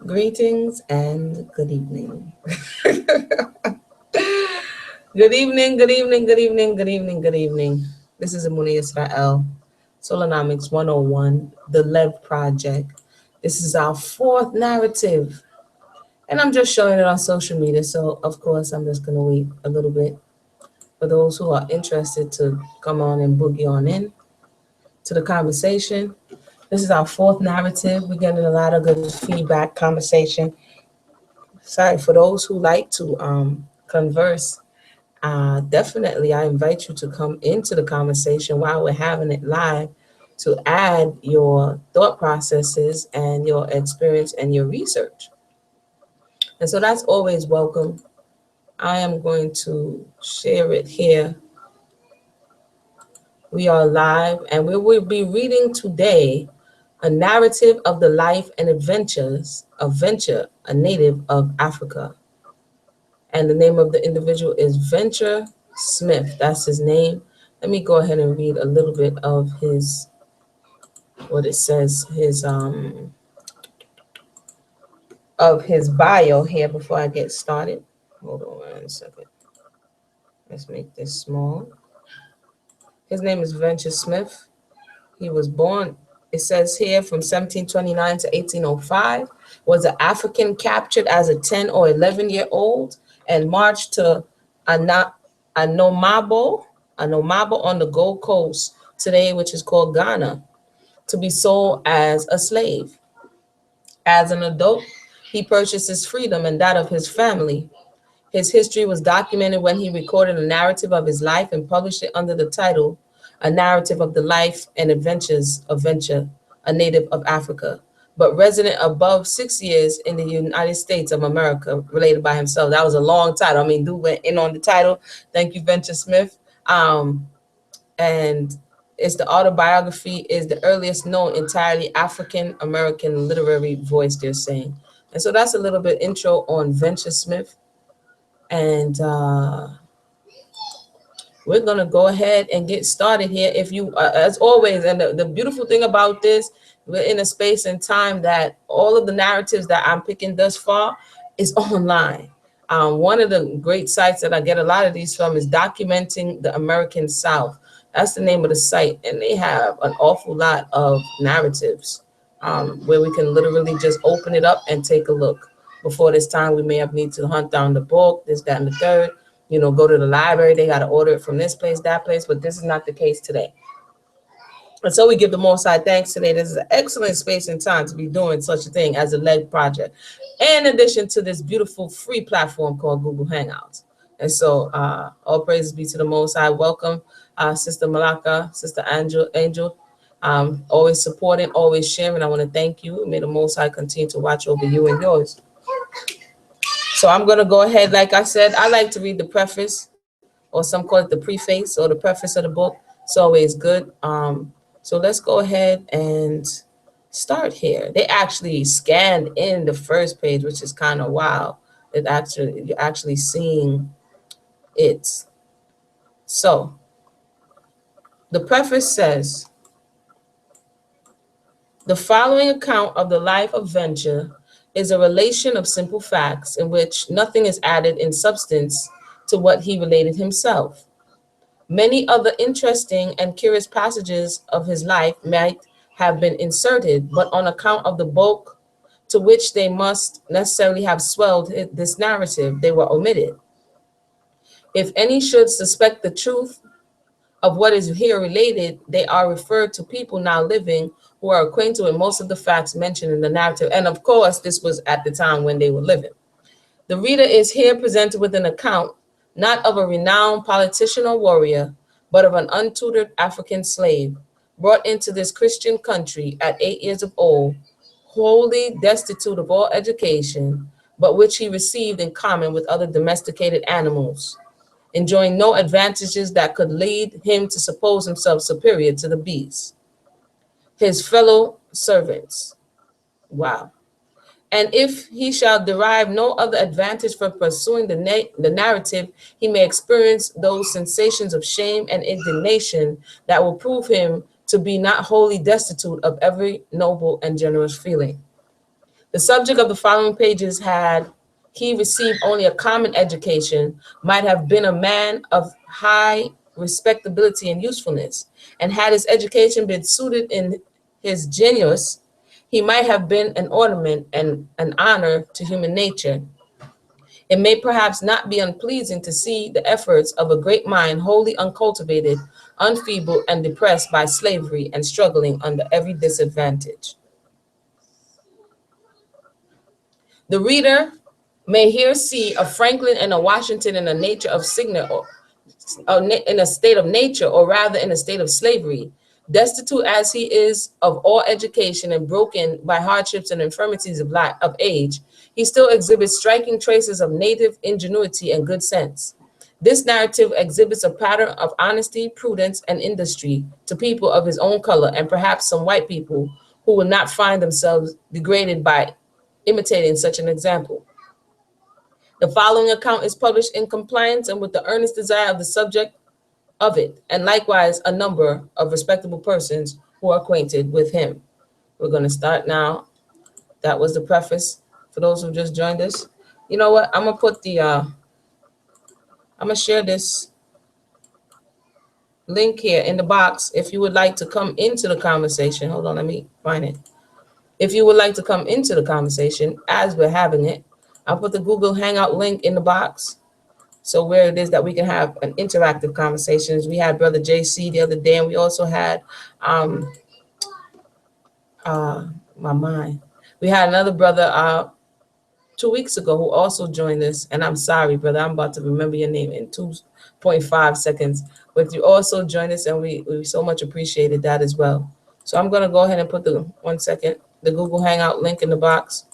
Greetings and good evening. Good evening, good evening, good evening, good evening, good evening. This is Amuni Israel, Solonomics 101, the Lev Project. This is our fourth narrative, and I'm just showing it on social media. So, of course, I'm just going to wait a little bit for those who are interested to come on and boogie on in to the conversation. This is our fourth narrative. We're getting a lot of good feedback, conversation. Sorry, for those who like to converse, definitely I invite you to come into the conversation while we're having it live to add your thought processes and your experience and your research. And so that's always welcome. I am going to share it here. We are live and we will be reading today a narrative of the life and adventures of Venture, a native of Africa. And the name of the individual is Venture Smith. That's his name. Let me go ahead and read a little bit of his, what it says, his bio here before I get started. Hold on 1 second. Let's make this small. His name is Venture Smith. He was born, it says here, from 1729 to 1805, was an African captured as a 10 or 11-year-old and marched to Anomabo on the Gold Coast today, which is called Ghana, to be sold as a slave. As an adult, he purchased his freedom and that of his family. His history was documented when he recorded a narrative of his life and published it under the title, A Narrative of the Life and Adventures of Venture, a native of Africa, but resident above 6 years in the United States of America, related by himself. That was a long title. I mean, dude went in on the title. Thank you, Venture Smith. And it's the autobiography is the earliest known entirely African American literary voice, they're saying. And so that's a little bit intro on Venture Smith. And we're going to go ahead and get started here. If you, as always, and the beautiful thing about this, we're in a space and time that all of the narratives that I'm picking thus far is online. One of the great sites that I get a lot of these from is Documenting the American South. That's the name of the site. And they have an awful lot of narratives where we can literally just open it up and take a look. Before this time, we may have need to hunt down the book, this, that, and the third. You know, go to the library. They got to order it from this place, that place. But this is not the case today. And so we give the Most High thanks today. This is an excellent space and time to be doing such a thing as a Leg Project, in addition to this beautiful free platform called Google Hangouts. And so all praises be to the Most High. Welcome, Sister Malaka, Sister Angel. Always supporting, always sharing. I want to thank you. May the Most High continue to watch over you and yours. So I'm going to go ahead. Like I said, I like to read the preface, or some call it the preface or the preface of the book. It's always good. So let's go ahead and start here. They actually scanned in the first page, which is kind of wild. You're actually seeing it. So the preface says, the following account of the life of Venture is a relation of simple facts in which nothing is added in substance to what he related himself. Many other interesting and curious passages of his life might have been inserted, but on account of the bulk to which they must necessarily have swelled this narrative, they were omitted. If any should suspect the truth of what is here related, they are referred to people now living who are acquainted with most of the facts mentioned in the narrative. And of course, this was at the time when they were living. The reader is here presented with an account, not of a renowned politician or warrior, but of an untutored African slave, brought into this Christian country at 8 years of old, wholly destitute of all education, but which he received in common with other domesticated animals, enjoying no advantages that could lead him to suppose himself superior to the beasts, his fellow servants. Wow. And if he shall derive no other advantage from pursuing the narrative, he may experience those sensations of shame and indignation that will prove him to be not wholly destitute of every noble and generous feeling. The subject of the following pages, had he received only a common education, might have been a man of high respectability and usefulness, and had his education been suited in his genius, he might have been an ornament and an honor to human nature. It may perhaps not be unpleasing to see the efforts of a great mind wholly uncultivated, unfeebled, and depressed by slavery and struggling under every disadvantage. The reader may here see a Franklin and a Washington in a nature of signet, or in a state of nature, or rather in a state of slavery. Destitute as he is of all education and broken by hardships and infirmities of life, of age, he still exhibits striking traces of native ingenuity and good sense. This narrative exhibits a pattern of honesty, prudence, and industry to people of his own color, and perhaps some white people who will not find themselves degraded by imitating such an example. The following account is published in compliance and with the earnest desire of the subject of it, and likewise a number of respectable persons who are acquainted with him. We're going to start now. That was the preface for those who just joined us. You know what? I'm going to put I'm going to share this link here in the box if you would like to come into the conversation. Hold on, let me find it. If you would like to come into the conversation as we're having it, I'll put the Google Hangout link in the box. So where it is that we can have an interactive conversations. We had Brother JC the other day, and we also had my mind. We had another brother 2 weeks ago who also joined us, and I'm sorry, brother, I'm about to remember your name in 2.5 seconds. But you also joined us, and we so much appreciated that as well. So I'm gonna go ahead and put the the Google Hangout link in the box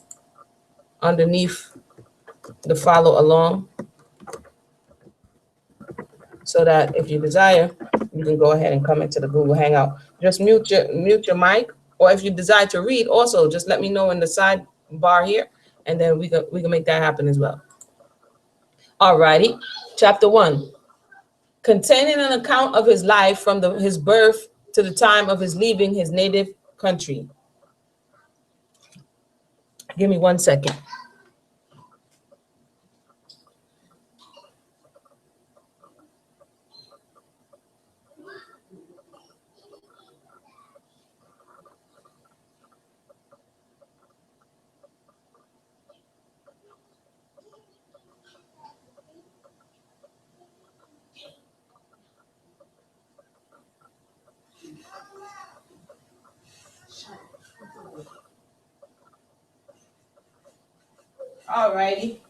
underneath the follow along, so that if you desire, you can go ahead and come into the Google Hangout. Just mute your mic, or if you desire to read, also just let me know in the sidebar here, and then we can make that happen as well. All righty, chapter 1, containing an account of his life from his birth to the time of his leaving his native country. Give me 1 second. All righty.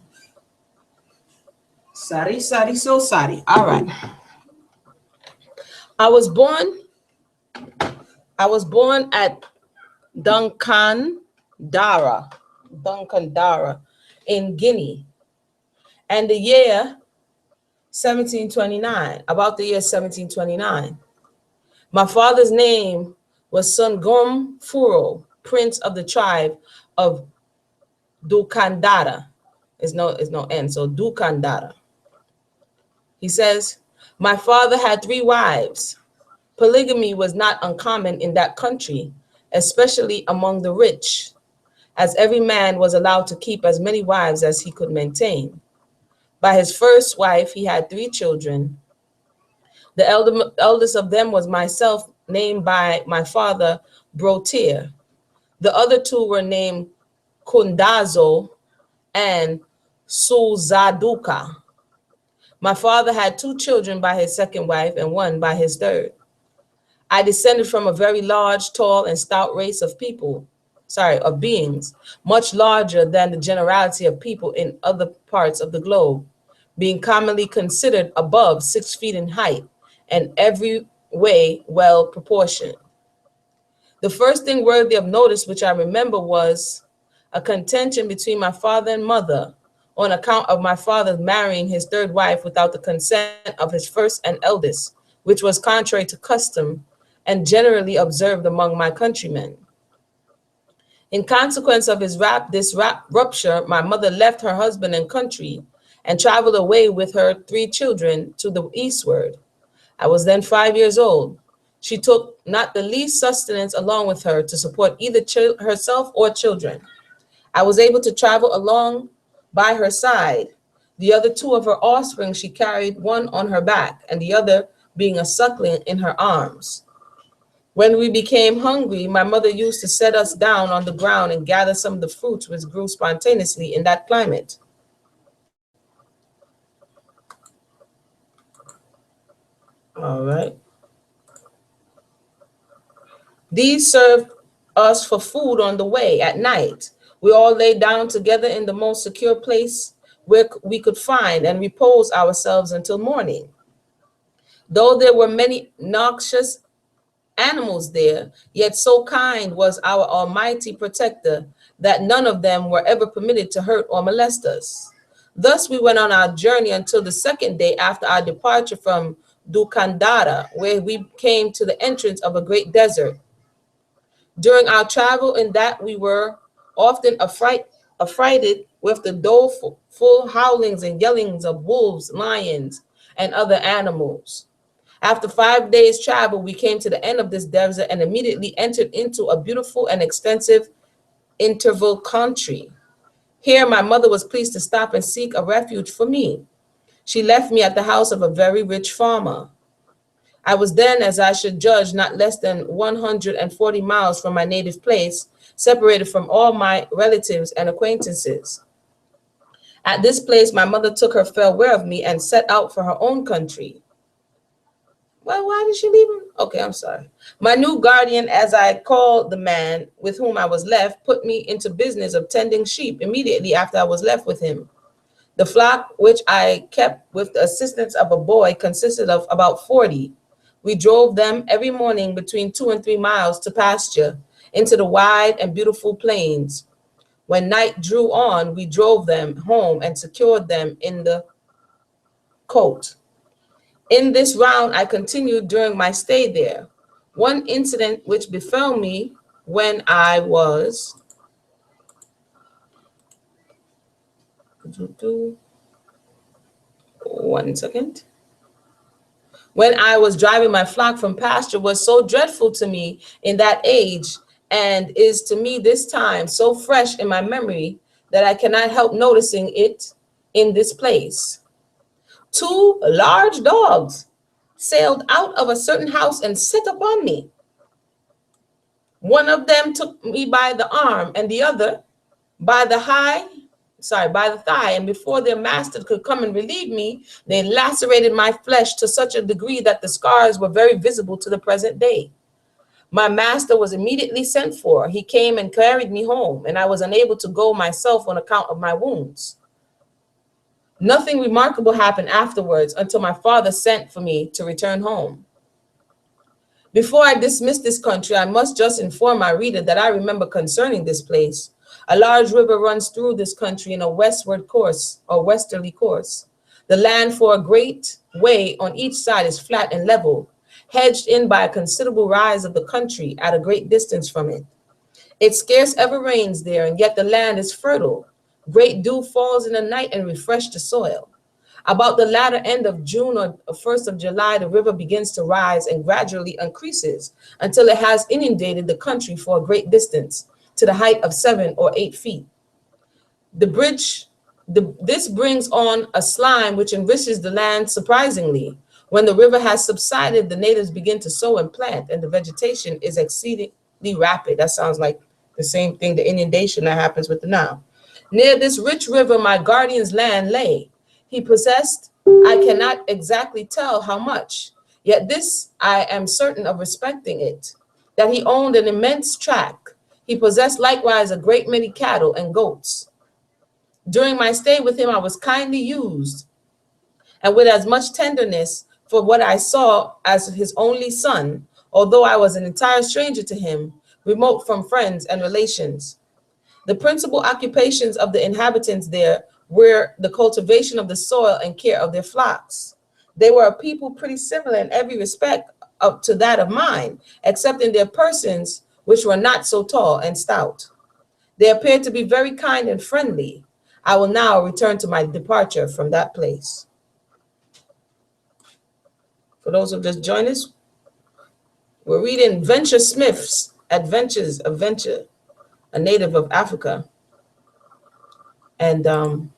Sorry, so sorry. All right. I was born at Dunkandara, in Guinea, and the year 1729, about the year 1729. My father's name was Sungum Furo, prince of the tribe of Dukandara. It's no N, so Dukandara. He says, my father had 3 wives. Polygamy was not uncommon in that country, especially among the rich, as every man was allowed to keep as many wives as he could maintain. By his first wife, he had 3 children. The eldest of them was myself, named by my father Brotier. The other 2 were named Kundazo and Suzaduka. My father had 2 children by his second wife and 1 by his third. I descended from a very large, tall, and stout race of beings, much larger than the generality of people in other parts of the globe, being commonly considered above 6 feet in height and every way well proportioned. The first thing worthy of notice which I remember was a contention between my father and mother on account of my father marrying his third wife without the consent of his first and eldest, which was contrary to custom and generally observed among my countrymen. In consequence of this rupture, my mother left her husband and country and traveled away with her 3 children to the eastward. I was then 5 years old. She took not the least sustenance along with her to support either herself or children. I was able to travel along by her side. The other two of her offspring she carried, one on her back and the other being a suckling in her arms. When we became hungry, my mother used to set us down on the ground and gather some of the fruits which grew spontaneously in that climate. All right. These served us for food on the way at night. We all lay down together in the most secure place where we could find and repose ourselves until morning. Though there were many noxious animals there, yet so kind was our almighty protector that none of them were ever permitted to hurt or molest us. Thus we went on our journey until the second day after our departure from Dukandara, where we came to the entrance of a great desert. During our travel in that we were often affrighted with the doleful howlings and yellings of wolves, lions, and other animals. After 5 days' travel, we came to the end of this desert and immediately entered into a beautiful and extensive interval country. Here, my mother was pleased to stop and seek a refuge for me. She left me at the house of a very rich farmer. I was then, as I should judge, not less than 140 miles from my native place, separated from all my relatives and acquaintances. At this place, my mother took her farewell of me and set out for her own country. Well, why did she leave him? Okay, I'm sorry. My new guardian, as I called the man with whom I was left, put me into business of tending sheep immediately after I was left with him. The flock, which I kept with the assistance of a boy, consisted of about 40. We drove them every morning between 2 and 3 miles to pasture into the wide and beautiful plains. When night drew on, we drove them home and secured them in the cote. In this round, I continued during my stay there. One incident which befell me when I was 1 second. When I was driving my flock from pasture was so dreadful to me in that age, and is to me this time so fresh in my memory that I cannot help noticing it in this place. Two large dogs sailed out of a certain house and set upon me. One of them took me by the arm and the other by the by the thigh, and before their master could come and relieve me, they lacerated my flesh to such a degree that the scars were very visible to the present day. My master was immediately sent for. He came and carried me home, and I was unable to go myself on account of my wounds. Nothing remarkable happened afterwards until my father sent for me to return home. Before I dismiss this country, I must just inform my reader that I remember concerning this place. A large river runs through this country in a westward course or westerly course. The land for a great way on each side is flat and level, hedged in by a considerable rise of the country at a great distance from it. It scarce ever rains there, and yet the land is fertile. Great dew falls in the night and refreshes the soil. About the latter end of June or 1st of July, the river begins to rise and gradually increases until it has inundated the country for a great distance, to the height of 7 or 8 feet. This brings on a slime which enriches the land surprisingly. When the river has subsided, the natives begin to sow and plant, and the vegetation is exceedingly rapid. That sounds like the same thing, the inundation that happens with the Nile. Near this rich river, my guardian's land lay. He possessed, I cannot exactly tell how much, yet this I am certain of respecting it, that he owned an immense tract. He possessed likewise a great many cattle and goats. During my stay with him, I was kindly used, and with as much tenderness for what I saw as his only son, although I was an entire stranger to him, remote from friends and relations. The principal occupations of the inhabitants there were the cultivation of the soil and care of their flocks. They were a people pretty similar in every respect up to that of mine, except in their persons, which were not so tall and stout. They appeared to be very kind and friendly. I will now return to my departure from that place. For those who just joined us, we're reading Venture Smith's Adventures of Venture, a native of Africa. And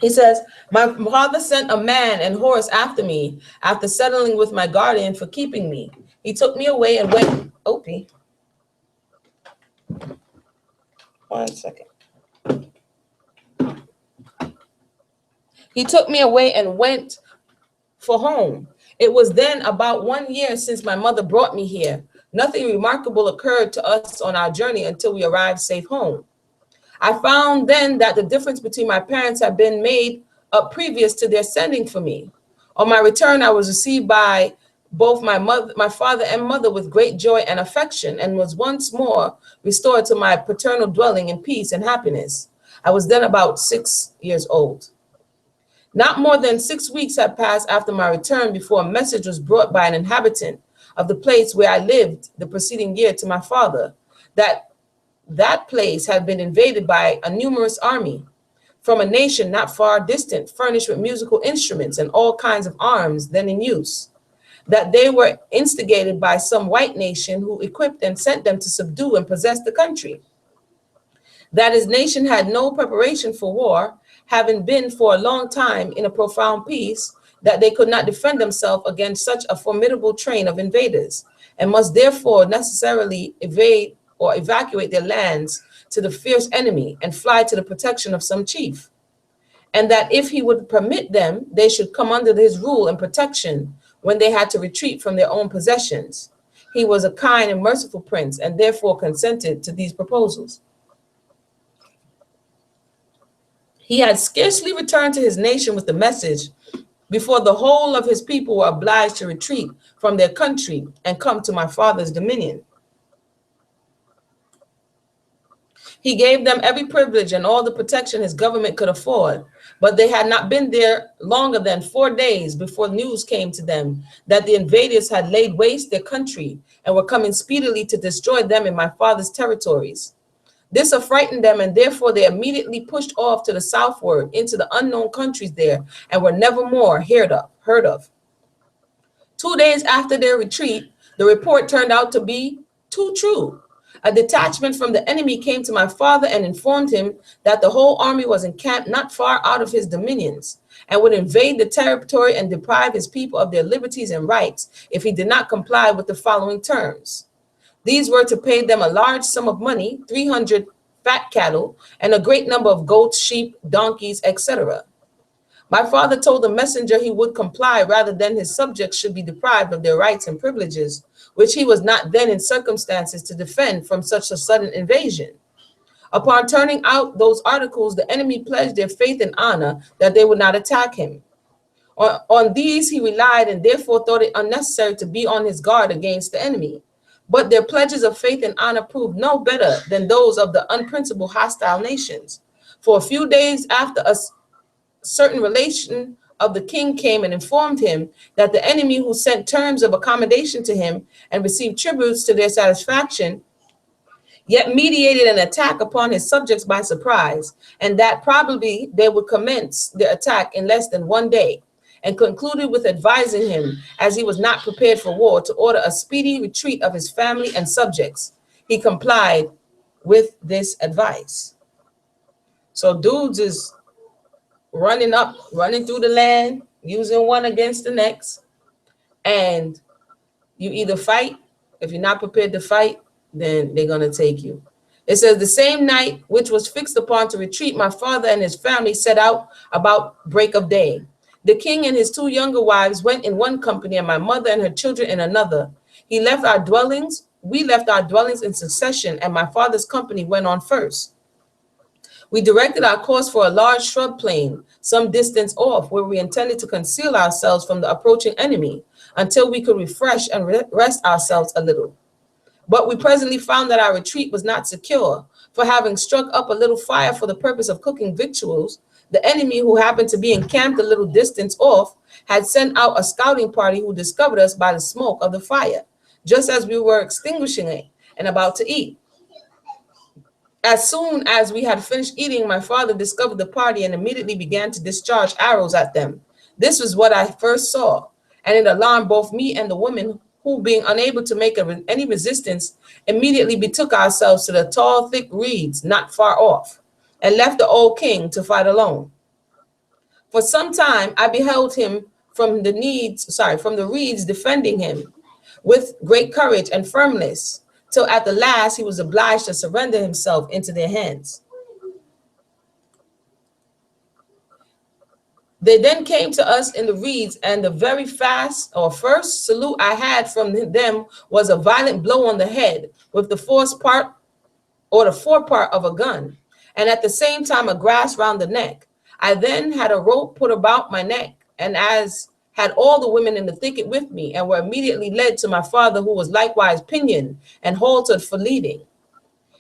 he says, my father sent a man and horse after me after settling with my guardian for keeping me. He took me away and went, Opie, one second. He took me away and went for home. It was then about 1 year since my mother brought me here. Nothing remarkable occurred to us on our journey until we arrived safe home. I found then that the difference between my parents had been made up previous to their sending for me. On my return, I was received by both my father and mother with great joy and affection, and was once more restored to my paternal dwelling in peace and happiness. I was then about 6 years old. Not more than 6 weeks had passed after my return before a message was brought by an inhabitant of the place where I lived the preceding year to my father, that place had been invaded by a numerous army from a nation not far distant, furnished with musical instruments and all kinds of arms then in use, that they were instigated by some white nation who equipped and sent them to subdue and possess the country, that his nation had no preparation for war, having been for a long time in a profound peace, that they could not defend themselves against such a formidable train of invaders, and must therefore necessarily evade or evacuate their lands to the fierce enemy and fly to the protection of some chief. And that if he would permit them, they should come under his rule and protection when they had to retreat from their own possessions. He was a kind and merciful prince, and therefore consented to these proposals. He had scarcely returned to his nation with the message before the whole of his people were obliged to retreat from their country and come to my father's dominion. He gave them every privilege and all the protection his government could afford, but they had not been there longer than 4 days before news came to them that the invaders had laid waste their country and were coming speedily to destroy them in my father's territories. This affrighted them, and therefore they immediately pushed off to the southward into the unknown countries there, and were never more heard of. 2 days after their retreat, the report turned out to be too true. A detachment from the enemy came to my father and informed him that the whole army was encamped not far out of his dominions, and would invade the territory and deprive his people of their liberties and rights if he did not comply with the following terms. These were to pay them a large sum of money, 300 fat cattle, and a great number of goats, sheep, donkeys, etc. My father told the messenger he would comply rather than his subjects should be deprived of their rights and privileges, which he was not then in circumstances to defend from such a sudden invasion. Upon turning out those articles, the enemy pledged their faith and honor that they would not attack him. On these he relied, and therefore thought it unnecessary to be on his guard against the enemy. But their pledges of faith and honor proved no better than those of the unprincipled hostile nations. For a few days after, a certain relation of the king came and informed him that the enemy, who sent terms of accommodation to him and received tributes to their satisfaction, yet meditated an attack upon his subjects by surprise, and that probably they would commence their attack in less than 1 day, and concluded with advising him, as he was not prepared for war, to order a speedy retreat of his family and subjects. He complied with this advice. So dudes is running through the land, using one against the next, and you either fight. If you're not prepared to fight, then they're going to take you. It says, the same night which was fixed upon to retreat, my father and his family set out about break of day. The king and his 2 younger wives went in one company, and my mother and her children in another. We left our dwellings in succession, and my father's company went on first. We directed our course for a large shrub plain some distance off, where we intended to conceal ourselves from the approaching enemy until we could refresh and rest ourselves a little. But we presently found that our retreat was not secure, for having struck up a little fire for the purpose of cooking victuals, the enemy, who happened to be encamped a little distance off, had sent out a scouting party who discovered us by the smoke of the fire, just as we were extinguishing it and about to eat. As soon as we had finished eating, my father discovered the party and immediately began to discharge arrows at them. This was what I first saw, and it alarmed both me and the women who, being unable to make any resistance, immediately betook ourselves to the tall, thick reeds not far off, and left the old king to fight alone. For some time I beheld him from the reeds defending him with great courage and firmness, till at the last he was obliged to surrender himself into their hands. They then came to us in the reeds, and the very first salute I had from them was a violent blow on the head with the forepart of a gun, and at the same time a grasp round the neck. I then had a rope put about my neck, and as had all the women in the thicket with me, and were immediately led to my father, who was likewise pinioned and haltered for leading.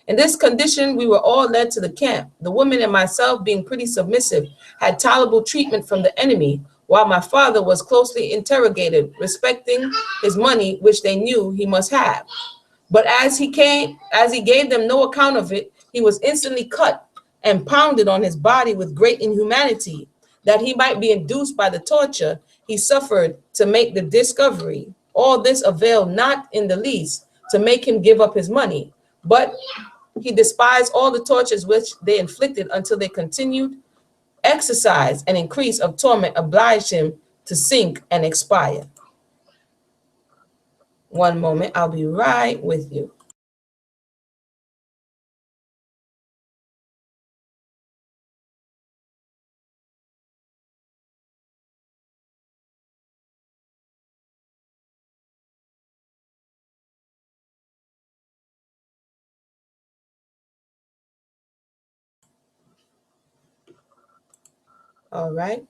In this condition, we were all led to the camp. The women and myself, being pretty submissive, had tolerable treatment from the enemy, while my father was closely interrogated respecting his money, which they knew he must have. But as he gave them no account of it, he was instantly cut and pounded on his body with great inhumanity, that he might be induced by the torture he suffered to make the discovery. All this availed not in the least to make him give up his money, but he despised all the tortures which they inflicted until they continued exercise and increase of torment obliged him to sink and expire. One moment, I'll be right with you. All right.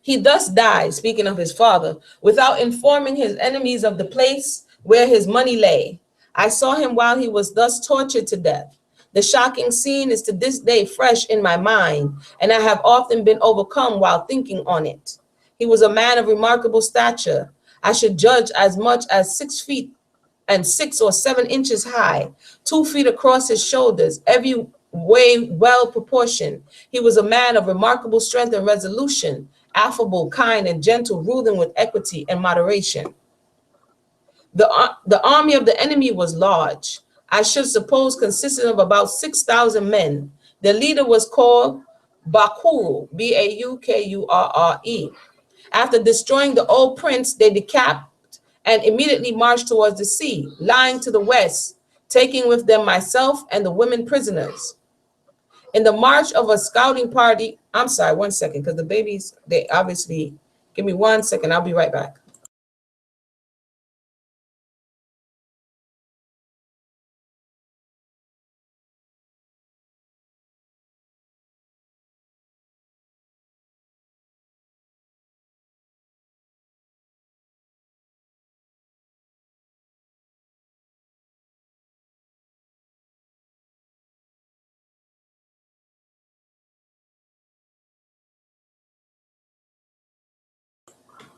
He thus died, speaking of his father, without informing his enemies of the place where his money lay. I saw him while he was thus tortured to death. The shocking scene is to this day fresh in my mind, and I have often been overcome while thinking on it. He was a man of remarkable stature. I should judge as much as 6 feet and 6 or 7 inches high, 2 feet across his shoulders, every way well proportioned. He was a man of remarkable strength and resolution, affable, kind, and gentle, ruling with equity and moderation. The army of the enemy was large. I should suppose consisted of about 6,000 men. The leader was called Bakuru, Baukure. After destroying the old prince, they decamped and immediately marched towards the sea, lying to the west, taking with them myself and the women prisoners. In the march of a scouting party, I'm sorry, 1 second, because the babies, they obviously, give me 1 second, I'll be right back.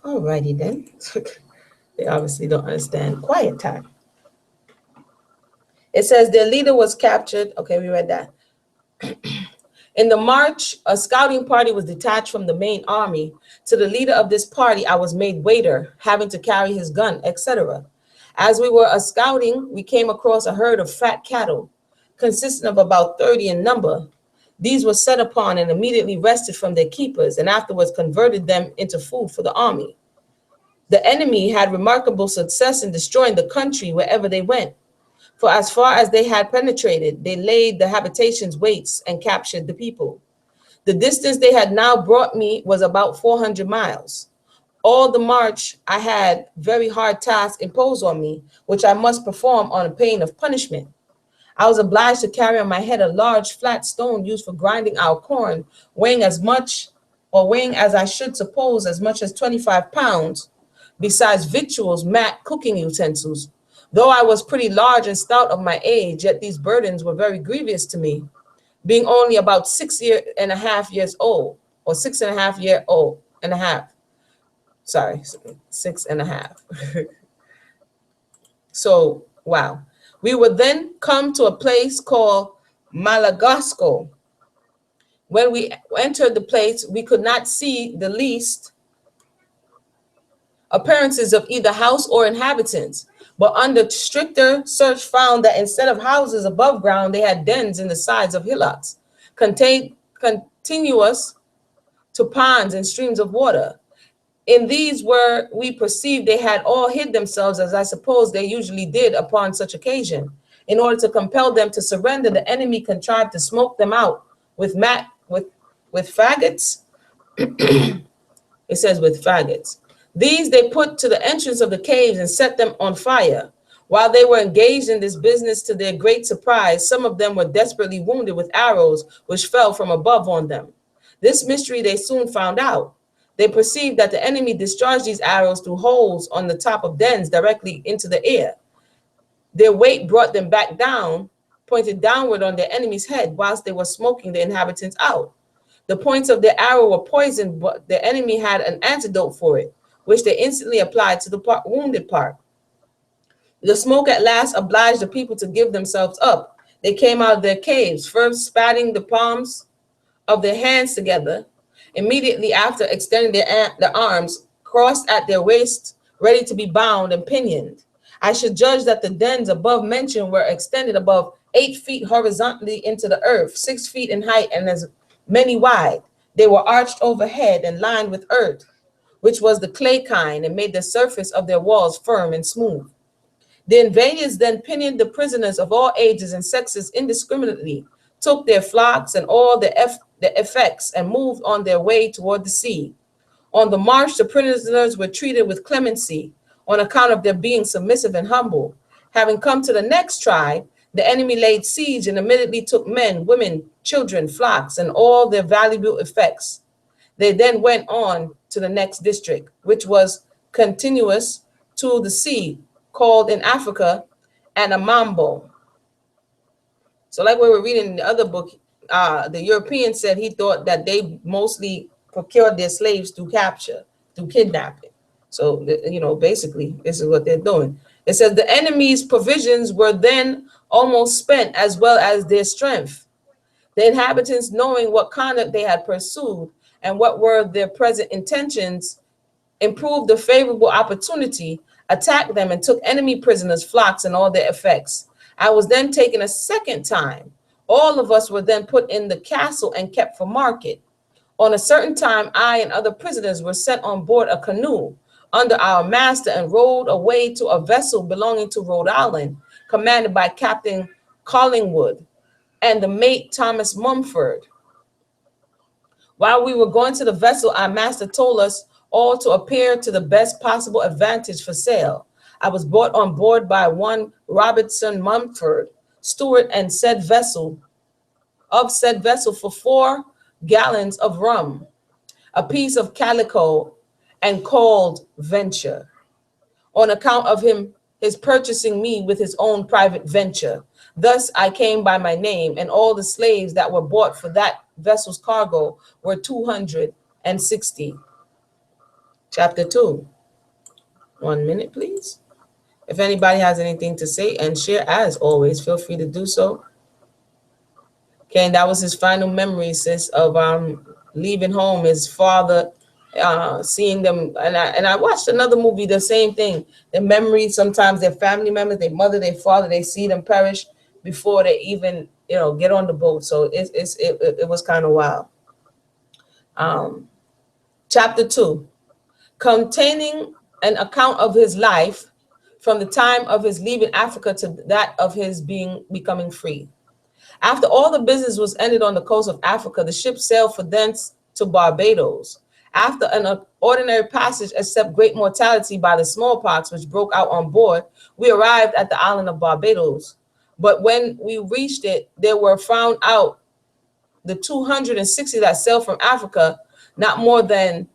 Alrighty then. They obviously don't understand quiet time. It says their leader was captured. Okay, we read that. In the march, a scouting party was detached from the main army. To the leader of this party, I was made waiter, having to carry his gun, etc. As we were scouting, we came across a herd of fat cattle, consisting of about 30 in number. These were set upon and immediately wrested from their keepers, and afterwards converted them into food for the army. The enemy had remarkable success in destroying the country wherever they went. For as far as they had penetrated, they laid the habitations waste and captured the people. The distance they had now brought me was about 400 miles. All the march I had very hard tasks imposed on me, which I must perform on a pain of punishment. I was obliged to carry on my head a large flat stone used for grinding our corn, weighing as I should suppose as much as 25 pounds, besides victuals, mat, cooking utensils. Though I was pretty large and stout of my age, yet these burdens were very grievous to me, being only about 6.5 years old, or 6.5 years old. Sorry, 6.5. So, wow. We would then come to a place called Malagasco. When we entered the place, we could not see the least appearances of either house or inhabitants, but under stricter search found that instead of houses above ground, they had dens in the sides of hillocks, contained continuous to ponds and streams of water. In these were we perceived they had all hid themselves, as I suppose they usually did upon such occasion. In order to compel them to surrender, the enemy contrived to smoke them out with faggots. It says with faggots. These they put to the entrance of the caves and set them on fire. While they were engaged in this business, to their great surprise, some of them were desperately wounded with arrows which fell from above on them. This mystery they soon found out. They perceived that the enemy discharged these arrows through holes on the top of dens directly into the air. Their weight brought them back down, pointed downward on their enemy's head, whilst they were smoking the inhabitants out. The points of their arrow were poisoned, but the enemy had an antidote for it, which they instantly applied to the wounded part. The smoke at last obliged the people to give themselves up. They came out of their caves, first spatting the palms of their hands together. Immediately after, extending their arms, crossed at their waists, ready to be bound and pinioned. I should judge that the dens above mentioned were extended above 8 feet horizontally into the earth, 6 feet in height, and as many wide. They were arched overhead and lined with earth, which was the clay kind, and made the surface of their walls firm and smooth. The invaders then pinioned the prisoners of all ages and sexes indiscriminately, took their flocks and all the effects, and moved on their way toward the sea. On the march, the prisoners were treated with clemency on account of their being submissive and humble. Having come to the next tribe, the enemy laid siege and immediately took men, women, children, flocks, and all their valuable effects. They then went on to the next district, which was continuous to the sea, called in Africa Anomabo. So like we were reading in the other book, the European said he thought that they mostly procured their slaves through capture, through kidnapping. So, basically, this is what they're doing. It says the enemy's provisions were then almost spent, as well as their strength. The inhabitants, knowing what conduct they had pursued and what were their present intentions, improved the favorable opportunity, attacked them, and took enemy prisoners, flocks, and all their effects. I was then taken a second time. All of us were then put in the castle and kept for market. On a certain time, I and other prisoners were sent on board a canoe under our master and rowed away to a vessel belonging to Rhode Island, commanded by Captain Collingwood and the mate Thomas Mumford. While we were going to the vessel, our master told us all to appear to the best possible advantage for sail. I was brought on board by one Robertson Mumford, steward and said vessel for 4 gallons of rum, a piece of calico, and called venture, on account of his purchasing me with his own private venture. Thus I came by my name, and all the slaves that were bought for that vessel's cargo were 260. Chapter 2. 1 minute, please. If anybody has anything to say and share, as always, feel free to do so. Okay, and that was his final memory, sis, of leaving home, his father, seeing them. And I watched another movie, the same thing. The memories, sometimes their family members, their mother, their father, they see them perish before they even, get on the boat. So it was kind of wild. Chapter 2, containing an account of his life from the time of his leaving Africa to that of his becoming free. After all the business was ended on the coast of Africa, the ship sailed for thence to Barbados. After an ordinary passage, except great mortality by the smallpox which broke out on board, we arrived at the island of Barbados. But when we reached it, there were found out the 260 that sailed from Africa, not more than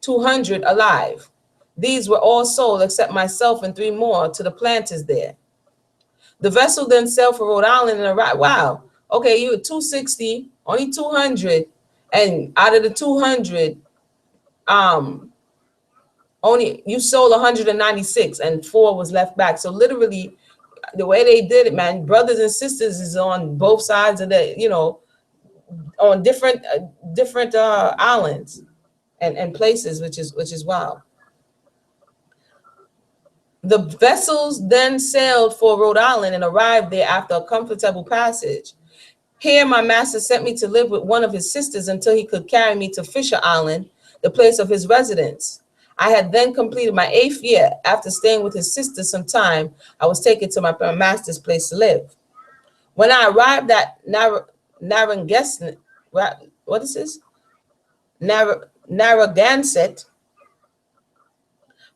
200 alive. These were all sold, except myself and 3 more, to the planters there. The vessel then sailed for Rhode Island and arrived. Wow. Okay, you were 260, only 200, and out of the 200, only you sold 196, and 4 was left back. So literally, the way they did it, man, brothers and sisters is on both sides of the, on different islands and places, which is wild. The vessels then sailed for Rhode Island and arrived there after a comfortable passage. Here, my master sent me to live with one of his sisters until he could carry me to Fisher Island, the place of his residence. I had then completed my 8th year. After staying with his sister some time, I was taken to my master's place to live. When I arrived at Narragansett, what is this? Narragansett,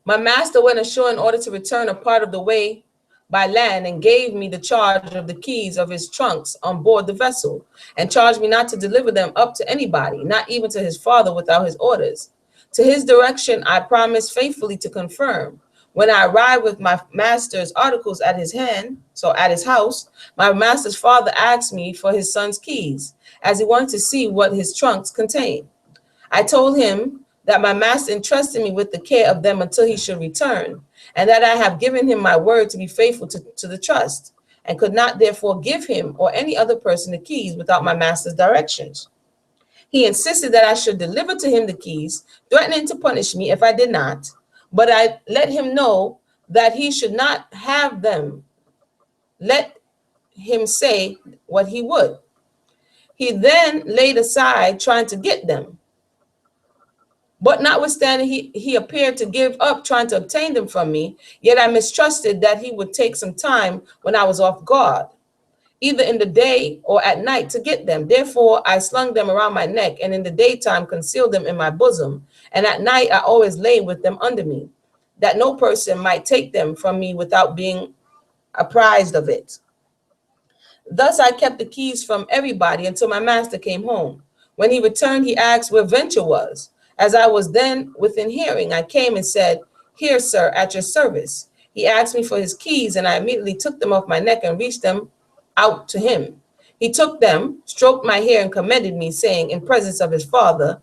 my master went ashore in order to return a part of the way by land and gave me the charge of the keys of his trunks on board the vessel and charged me not to deliver them up to anybody, not even to his father without his orders. To his direction, I promised faithfully to confirm. When I arrived with my master's articles at his hand, so at his house, my master's father asked me for his son's keys, as he wanted to see what his trunks contained. I told him that my master entrusted me with the care of them until he should return, and that I have given him my word to be faithful to the trust, and could not therefore give him or any other person the keys without my master's directions. He insisted that I should deliver to him the keys, threatening to punish me if I did not, but I let him know that he should not have them. Let him say what he would. He then laid aside trying to get them. But notwithstanding, he appeared to give up trying to obtain them from me, yet I mistrusted that he would take some time when I was off guard, either in the day or at night, to get them. Therefore, I slung them around my neck, and in the daytime concealed them in my bosom, and at night I always lay with them under me, that no person might take them from me without being apprised of it. Thus I kept the keys from everybody until my master came home. When he returned, he asked where Venture was. As I was then within hearing, I came and said, "Here, sir, at your service." He asked me for his keys, and I immediately took them off my neck and reached them out to him. He took them, stroked my hair, and commended me, saying, in presence of his father,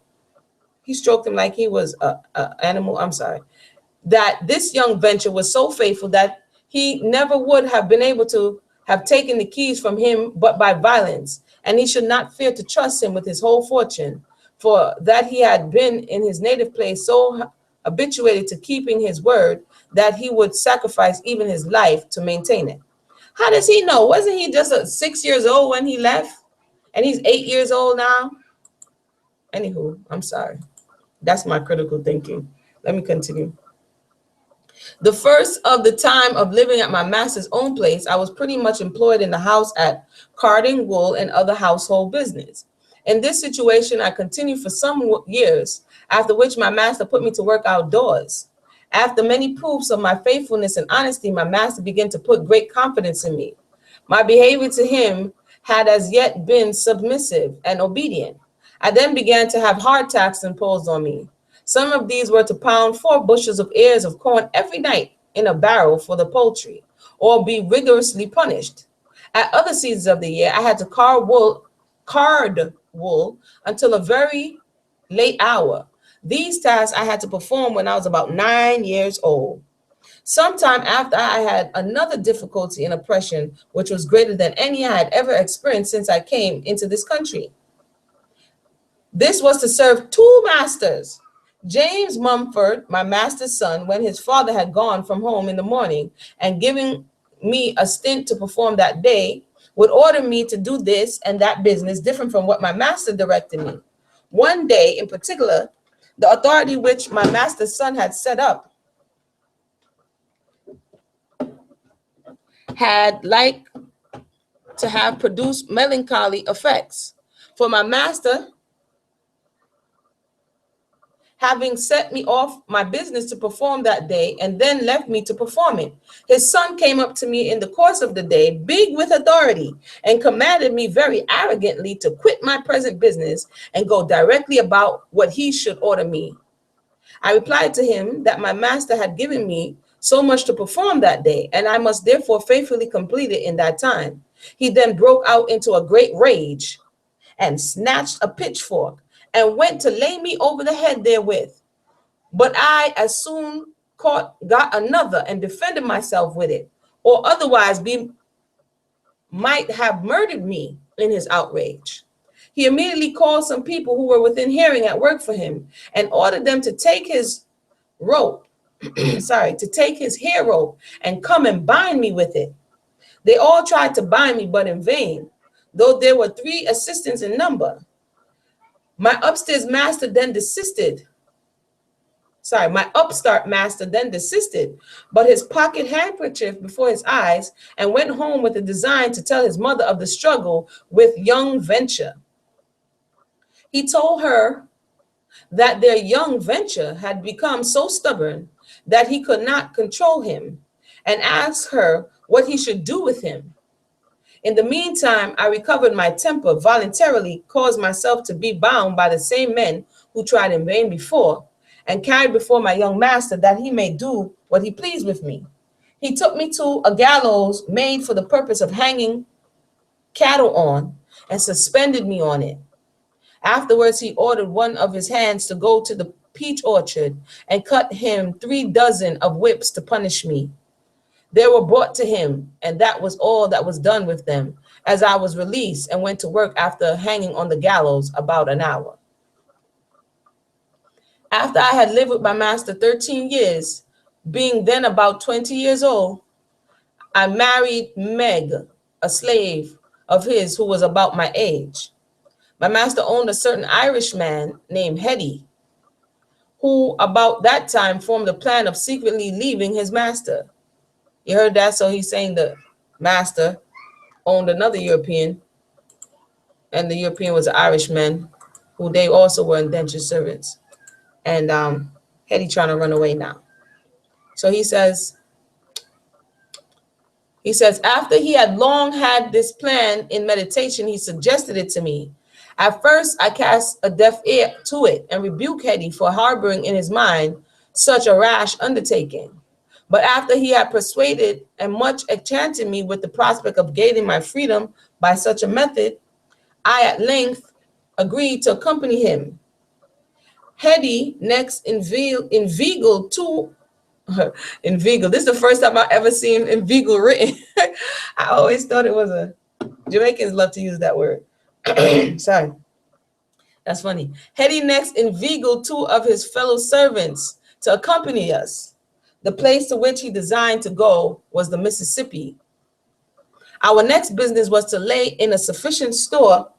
he stroked him like he was an animal, that this young Venture was so faithful that he never would have been able to have taken the keys from him but by violence, and he should not fear to trust him with his whole fortune, for that he had been in his native place so habituated to keeping his word that he would sacrifice even his life to maintain it. How does he know? Wasn't he just 6 years old when he left? And he's 8 years old now? Anywho, I'm sorry. That's my critical thinking. Let me continue. The first of the time of living at my master's own place, I was pretty much employed in the house at carding wool and other household business. In this situation, I continued for some years, after which my master put me to work outdoors. After many proofs of my faithfulness and honesty, my master began to put great confidence in me. My behavior to him had as yet been submissive and obedient. I then began to have hard tasks imposed on me. Some of these were to pound 4 bushels of ears of corn every night in a barrel for the poultry, or be rigorously punished. At other seasons of the year, I had to card wool until a very late hour. These tasks I had to perform when I was about 9 years old. Sometime after, I had another difficulty and oppression, which was greater than any I had ever experienced since I came into this country. This was to serve 2 masters. James Mumford, my master's son, when his father had gone from home in the morning and giving me a stint to perform that day, would order me to do this and that business different from what my master directed me. One day in particular, the authority which my master's son had set up had like to have produced melancholy effects. For my master, having set me off my business to perform that day and then left me to perform it, his son came up to me in the course of the day, big with authority, and commanded me very arrogantly to quit my present business and go directly about what he should order me. I replied to him that my master had given me so much to perform that day, and I must therefore faithfully complete it in that time. He then broke out into a great rage and snatched a pitchfork and went to lay me over the head therewith. But I as soon got another and defended myself with it, or otherwise might have murdered me in his outrage. He immediately called some people who were within hearing at work for him and ordered them to take his rope sorry, to take his hair rope and come and bind me with it. They all tried to bind me, but in vain, though there were 3 assistants in number. My upstairs master then desisted. Sorry, my upstart master then desisted, but his pocket handkerchief before his eyes, and went home with a design to tell his mother of the struggle with young Venture. He told her that their young Venture had become so stubborn that he could not control him, and asked her what he should do with him. In the meantime, I recovered my temper, voluntarily caused myself to be bound by the same men who tried in vain before, and carried before my young master that he may do what he pleased with me. He took me to a gallows made for the purpose of hanging cattle on, and suspended me on it. Afterwards, he ordered one of his hands to go to the peach orchard and cut him 3 dozen of whips to punish me. They were brought to him, and that was all that was done with them, as I was released and went to work after hanging on the gallows about an hour. After I had lived with my master 13 years, being then about 20 years old, I married Meg, a slave of his who was about my age. My master owned a certain Irishman named Hetty, who about that time formed a plan of secretly leaving his master. You heard that? So he's saying the master owned another European, and the European was an Irishman, who they also were indentured servants. And Hetty trying to run away now. So he says, after he had long had this plan in meditation, he suggested it to me. At first, I cast a deaf ear to it and rebuked Hetty for harboring in his mind such a rash undertaking. But after he had persuaded and much enchanted me with the prospect of gaining my freedom by such a method, I at length agreed to accompany him. Hetty next inveigled to her. Inveigle. This is the first time I've ever seen inveigle written. I always thought it was a Jamaicans love to use that word. Sorry. That's funny. Hetty next inveigled 2 of his fellow servants to accompany us. The place to which he designed to go was the Mississippi. Our next business was to lay in a sufficient store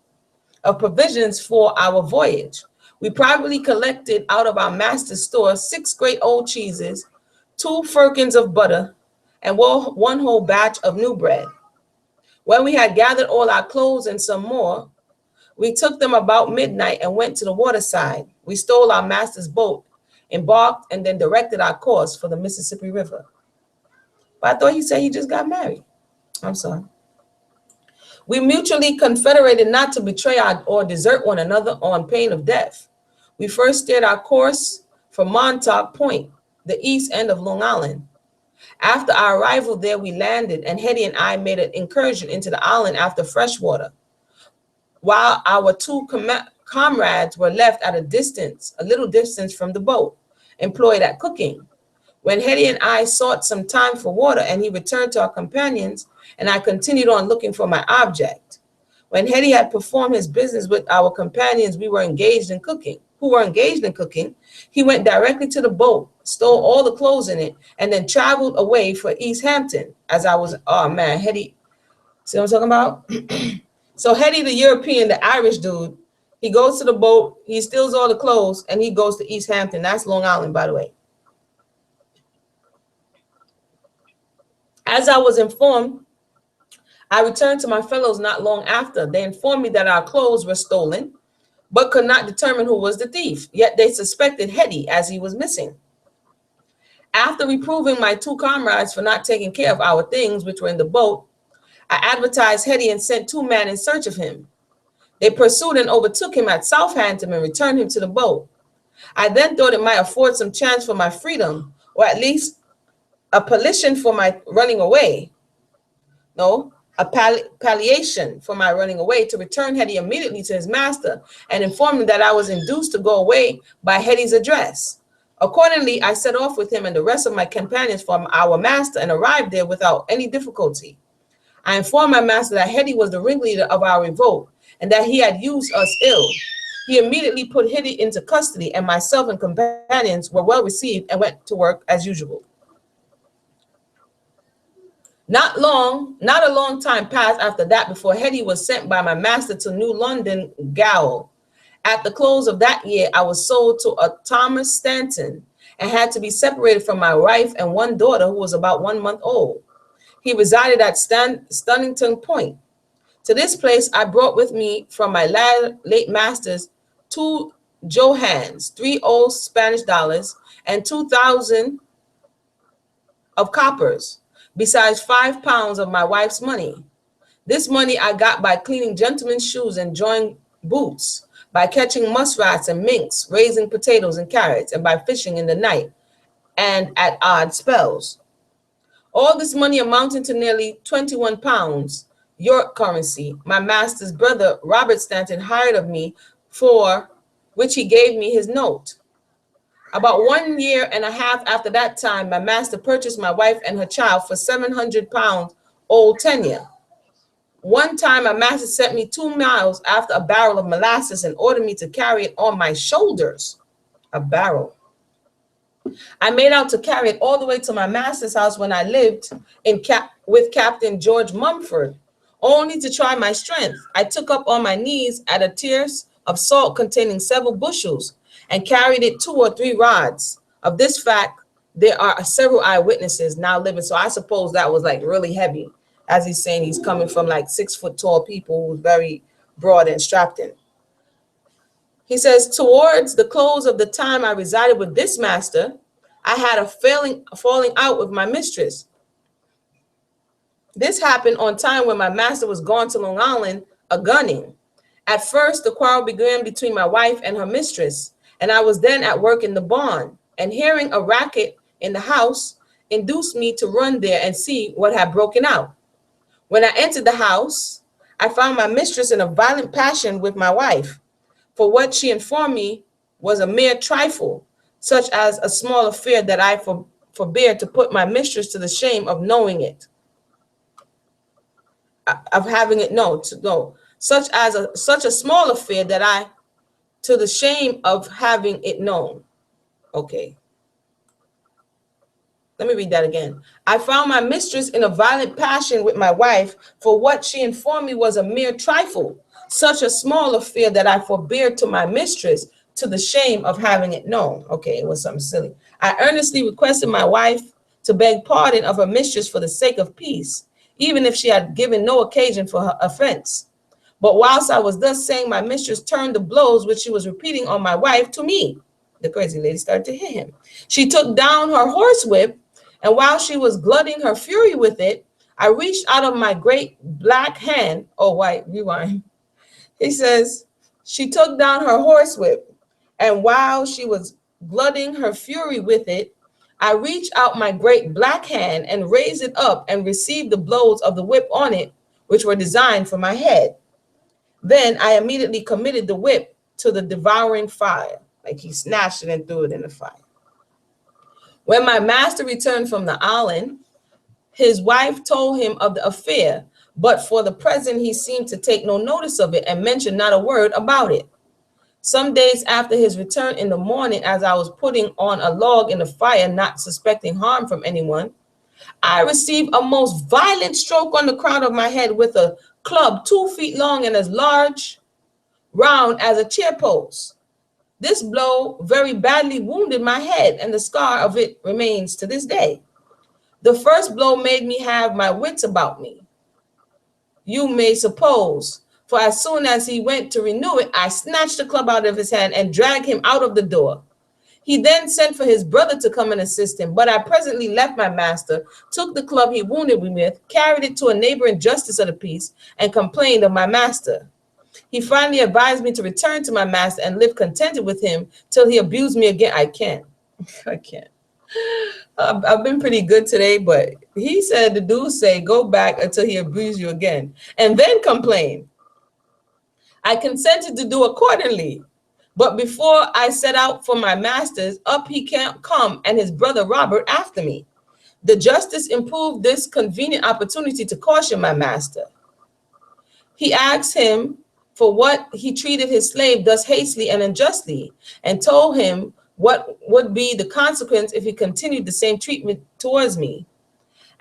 of provisions for our voyage. We privately collected out of our master's store 6 great old cheeses, 2 firkins of butter, and 1 whole batch of new bread. When we had gathered all our clothes and some more, we took them about midnight and went to the waterside. We stole our master's boat, embarked, and then directed our course for the Mississippi River. But I thought he said he just got married. I'm sorry. We mutually confederated not to betray or desert one another on pain of death. We first steered our course for Montauk Point, the east end of Long Island. After our arrival there, we landed, and Hetty and I made an incursion into the island after fresh water, while our 2 comrades were left at a little distance from the boat, employed at cooking. When Hetty and I sought some time for water, and he returned to our companions, and I continued on looking for my object. When Hetty had performed his business with our companions who were engaged in cooking, he went directly to the boat, stole all the clothes in it, and then traveled away for East Hampton. Oh man, Hetty, see what I'm talking about? So Hetty, the European, the Irish dude, he goes to the boat, he steals all the clothes, and he goes to East Hampton. That's Long Island, by the way. As I was informed, I returned to my fellows not long after. They informed me that our clothes were stolen, but could not determine who was the thief. Yet they suspected Hetty, as he was missing. After reproving my 2 comrades for not taking care of our things, which were in the boat, I advertised Hetty and sent 2 men in search of him. They pursued and overtook him at Southampton and returned him to the boat. I then thought it might afford some chance for my freedom, or at least a palliation for my running away. No, a palliation for my running away, to return Hetty immediately to his master and inform him that I was induced to go away by Hetty's address. Accordingly, I set off with him and the rest of my companions from our master and arrived there without any difficulty. I informed my master that Hetty was the ringleader of our revolt and that he had used us ill. He immediately put Hitty into custody, and myself and companions were well received and went to work as usual. Not a long time passed after that before Hetty was sent by my master to New London Gaol. At the close of that year, I was sold to a Thomas Stanton and had to be separated from my wife and one daughter who was about 1 month old. He resided at Stunnington Point. To this place, I brought with me from my late masters 2 johans, 3 old Spanish dollars, and 2,000 of coppers, besides 5 pounds of my wife's money. This money I got by cleaning gentlemen's shoes and drawing boots, by catching muskrats and minks, raising potatoes and carrots, and by fishing in the night and at odd spells. All this money amounting to nearly 21 pounds, York currency, my master's brother Robert Stanton hired of me, for which he gave me his note. About 1 year and a half after that time, my master purchased my wife and her child for 700 pounds old tenure. One time, my master sent me 2 miles after a barrel of molasses and ordered me to carry it on my shoulders. A barrel. I made out to carry it all the way to my master's house when I lived with Captain George Mumford, only to try my strength. I took up on my knees at a tierce of salt containing several bushels and carried it 2 or 3 rods. Of this fact, there are several eyewitnesses now living, so I suppose that was like really heavy. As he's saying, he's coming from like 6 foot tall people who's very broad and strapped in. He says, towards the close of the time I resided with this master, I had a falling out with my mistress. This happened on time when my master was gone to Long Island a-gunning. At first, the quarrel began between my wife and her mistress, and I was then at work in the barn, and hearing a racket in the house induced me to run there and see what had broken out. When I entered the house, I found my mistress in a violent passion with my wife, for what she informed me was a mere trifle, such as a small affair that I forbear to put my mistress to the shame of knowing it, of having it known, such a small affair that I, to the shame of having it known. Okay. Let me read that again. I found my mistress in a violent passion with my wife, for what she informed me was a mere trifle, such a small affair that I forbear to my mistress, to the shame of having it known. Okay, it was something silly. I earnestly requested my wife to beg pardon of her mistress for the sake of peace, even if she had given no occasion for her offense. But whilst I was thus saying, my mistress turned the blows which she was repeating on my wife to me. The crazy lady started to hit him. She took down her horsewhip, and while she was glutting her fury with it, I reached out of my great black hand. Oh, wait, rewind. He says, she took down her horsewhip, and while she was glutting her fury with it, I reached out my great black hand and raised it up and received the blows of the whip on it, which were designed for my head. Then I immediately committed the whip to the devouring fire, like he snatched it and threw it in the fire. When my master returned from the island, his wife told him of the affair, but for the present he seemed to take no notice of it and mentioned not a word about it. Some days after his return in the morning, as I was putting on a log in the fire, not suspecting harm from anyone, I received a most violent stroke on the crown of my head with a club 2 feet long and as large, round as a chair post. This blow very badly wounded my head, and the scar of it remains to this day. The first blow made me have my wits about me, you may suppose, for as soon as he went to renew it, I snatched the club out of his hand and dragged him out of the door. He then sent for his brother to come and assist him, but I presently left my master, took the club he wounded me with, carried it to a neighboring justice of the peace, and complained of my master. He finally advised me to return to my master and live contented with him till he abused me again. I can't. I've been pretty good today, but he said, the dude say, go back until he abused you again, and then complain. I consented to do accordingly. But before I set out for my master's, up he can't come and his brother Robert after me. The justice improved this convenient opportunity to caution my master. He asked him for what he treated his slave thus hastily and unjustly, and told him what would be the consequence if he continued the same treatment towards me.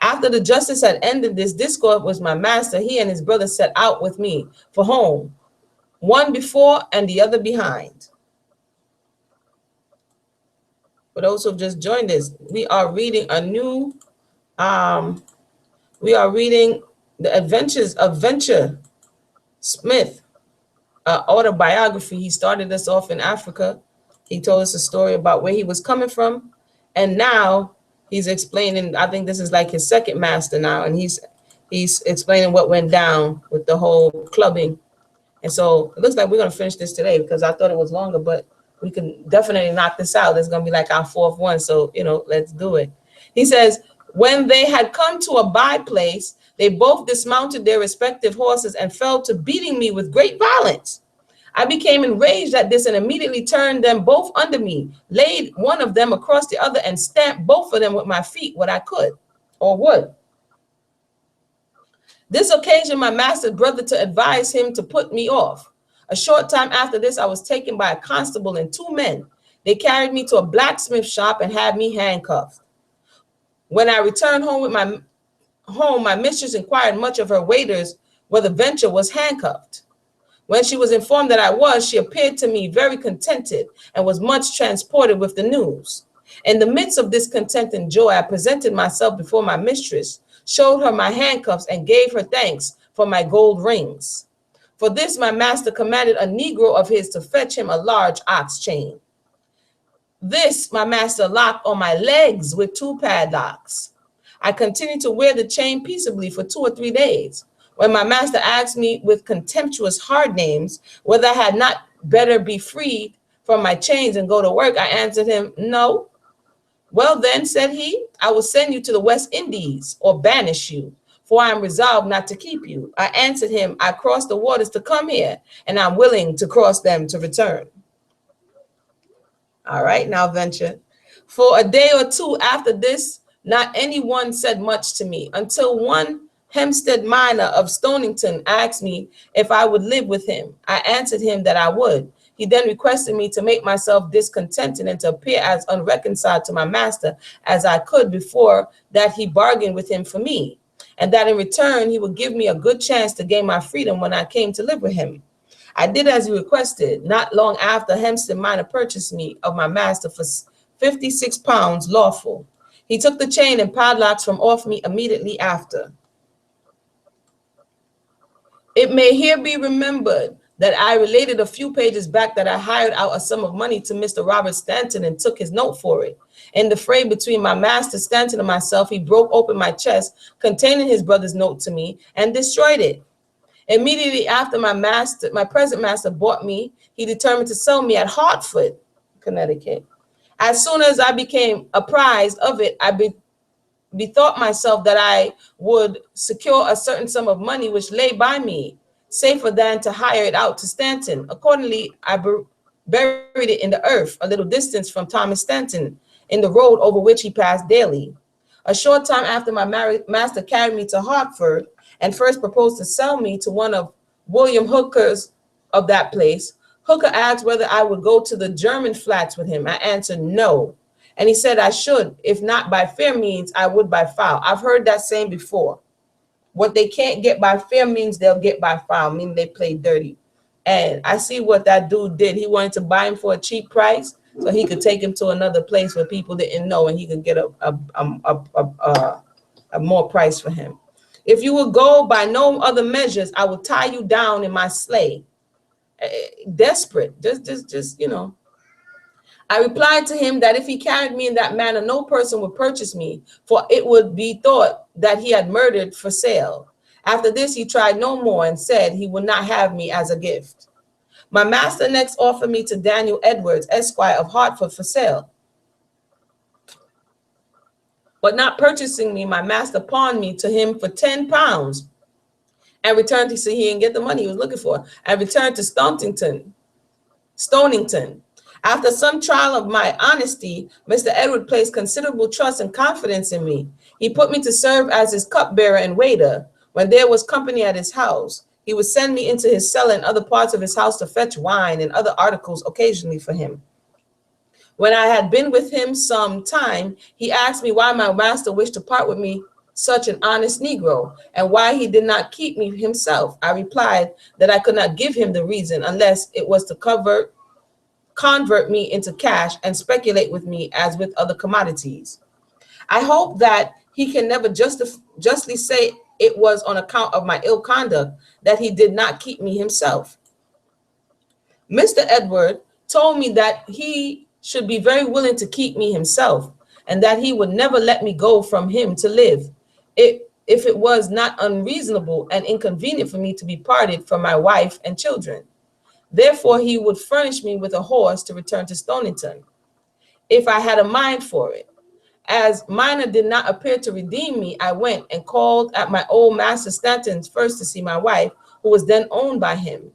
After the justice had ended this discourse with my master, he and his brother set out with me for home, one before and the other behind. For those who've just joined us, we are reading the adventures of Venture Smith, autobiography. He started us off in Africa. He told us a story about where he was coming from, and now he's explaining. I think this is like his second master now, and he's explaining what went down with the whole clubbing. And so it looks like we're gonna finish this today because I thought it was longer, but we can definitely knock this out. It's gonna be like our fourth one, so let's do it. He says, when they had come to a by place, they both dismounted their respective horses and fell to beating me with great violence. I became enraged at this and immediately turned them both under me, laid one of them across the other, and stamped both of them with my feet what I could or would. This occasioned my master's brother to advise him to put me off. A short time after this, I was taken by a constable and two men. They carried me to a blacksmith shop and had me handcuffed. When I returned home my mistress inquired much of her waiters whether Venture was handcuffed. When she was informed that I was, she appeared to me very contented and was much transported with the news. In the midst of this content and joy, I presented myself before my mistress, showed her my handcuffs, and gave her thanks for my gold rings. For this, my master commanded a Negro of his to fetch him a large ox chain. This my master locked on my legs with two padlocks. I continued to wear the chain peaceably for 2 or 3 days. When my master asked me with contemptuous hard names whether I had not better be freed from my chains and go to work, I answered him, no. Well then, said he, I will send you to the West Indies or banish you, for I am resolved not to keep you. I answered him, I crossed the waters to come here, and I'm willing to cross them to return. All right, now Venture. For a day or two after this, not anyone said much to me until one Hempstead miner of Stonington asked me if I would live with him. I answered him that I would. He then requested me to make myself discontented and to appear as unreconciled to my master as I could. Before that, he bargained with him for me, and that in return he would give me a good chance to gain my freedom when I came to live with him. I did as he requested. Not long after, Hempstead miner purchased me of my master for 56 pounds lawful. He took the chain and padlocks from off me immediately after. It may here be remembered that I related a few pages back that I hired out a sum of money to Mr. Robert Stanton and took his note for it. In the fray between my master Stanton and myself, he broke open my chest containing his brother's note to me and destroyed it. Immediately after my present master bought me, he determined to sell me at Hartford, Connecticut. As soon as I became apprised of it, I bethought myself that I would secure a certain sum of money which lay by me, safer than to hire it out to Stanton. Accordingly, I buried it in the earth a little distance from Thomas Stanton, in the road over which he passed daily. A short time after, my master carried me to Hartford and first proposed to sell me to one of William Hooker's of that place. Hooker asked whether I would go to the German flats with him. I answered no. And he said I should, if not by fair means, I would by foul. I've heard that saying before. What they can't get by fair means, they'll get by foul, meaning they play dirty. And I see what that dude did. He wanted to buy him for a cheap price so he could take him to another place where people didn't know, and he could get a more price for him. If you will go by no other measures, I will tie you down in my sleigh. Desperate, just I replied to him that if he carried me in that manner, no person would purchase me, for it would be thought that he had murdered for sale. After this, he tried no more and said he would not have me as a gift. My master next offered me to Daniel Edwards, Esquire of Hartford, for sale. But not purchasing me, my master pawned me to him for 10 pounds and returned to see he didn't get the money he was looking for, and returned to Stonington. After some trial of my honesty, Mr. Edward placed considerable trust and confidence in me. He put me to serve as his cupbearer and waiter when there was company at his house. He would send me into his cellar and other parts of his house to fetch wine and other articles occasionally for him. When I had been with him some time, he asked me why my master wished to part with me, such an honest Negro, and why he did not keep me himself. I replied that I could not give him the reason unless it was to convert me into cash and speculate with me as with other commodities. I hope that he can never justly say it was on account of my ill conduct that he did not keep me himself. Mr. Edward told me that he should be very willing to keep me himself, and that he would never let me go from him to live, if it was not unreasonable and inconvenient for me to be parted from my wife and children. Therefore, he would furnish me with a horse to return to Stonington, if I had a mind for it. As Minor did not appear to redeem me, I went and called at my old master Stanton's first to see my wife, who was then owned by him.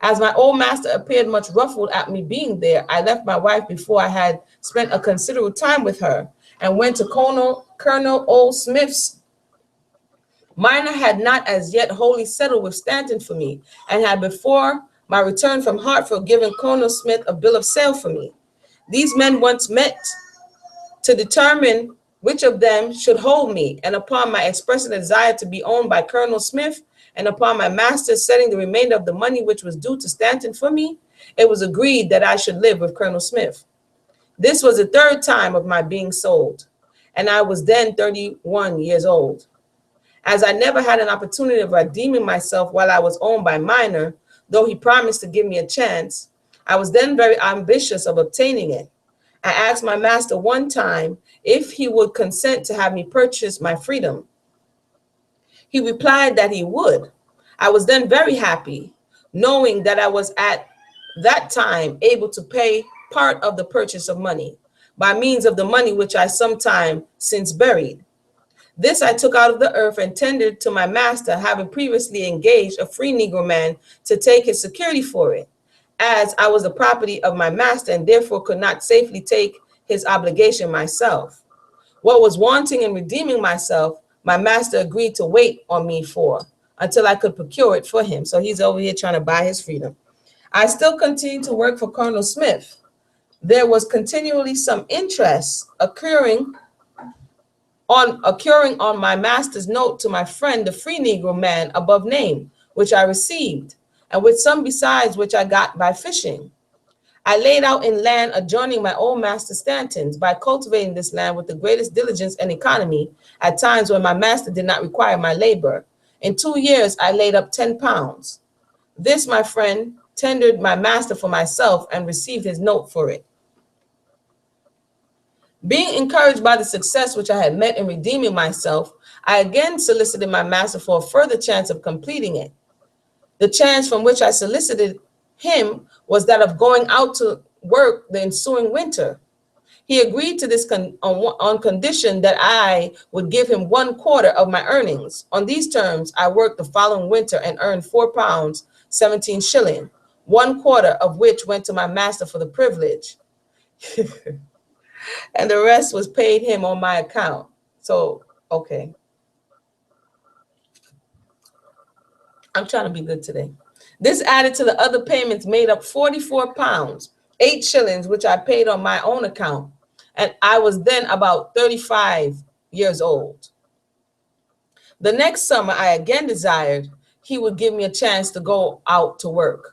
As my old master appeared much ruffled at me being there, I left my wife before I had spent a considerable time with her, and went to Colonel Old Smith's. Minor had not as yet wholly settled with Stanton for me, and had before my return from Hartford given Colonel Smith a bill of sale for me. These men once met to determine which of them should hold me, and upon my expressing a desire to be owned by Colonel Smith, and upon my master setting the remainder of the money which was due to Stanton for me, it was agreed that I should live with Colonel Smith. This was the third time of my being sold, and I was then 31 years old. As I never had an opportunity of redeeming myself while I was owned by Minor, though he promised to give me a chance, I was then very ambitious of obtaining it. I asked my master one time if he would consent to have me purchase my freedom. He replied that he would. I was then very happy, knowing that I was at that time able to pay part of the purchase of money by means of the money which I sometime since buried. This I took out of the earth and tendered to my master, having previously engaged a free Negro man to take his security for it, as I was the property of my master and therefore could not safely take his obligation myself. What was wanting in redeeming myself, my master agreed to wait on me for until I could procure it for him. So he's over here trying to buy his freedom. I still continued to work for Colonel Smith. There was continually some interest occurring on my master's note to my friend, the free Negro man above named, which I received, and with some besides which I got by fishing. I laid out in land adjoining my old master Stanton's by cultivating this land with the greatest diligence and economy at times when my master did not require my labor. In 2 years, I laid up 10 pounds. This, my friend, tendered my master for myself and received his note for it. Being encouraged by the success which I had met in redeeming myself, I again solicited my master for a further chance of completing it. The chance from which I solicited him was that of going out to work the ensuing winter. He agreed to this on condition that I would give him 1/4 of my earnings. On these terms, I worked the following winter and earned 4 pounds 17 shilling, 1/4 of which went to my master for the privilege. And the rest was paid him on my account. So, okay. I'm trying to be good today. This added to the other payments made up 44 pounds, 8 shillings, which I paid on my own account. And I was then about 35 years old. The next summer, I again desired he would give me a chance to go out to work.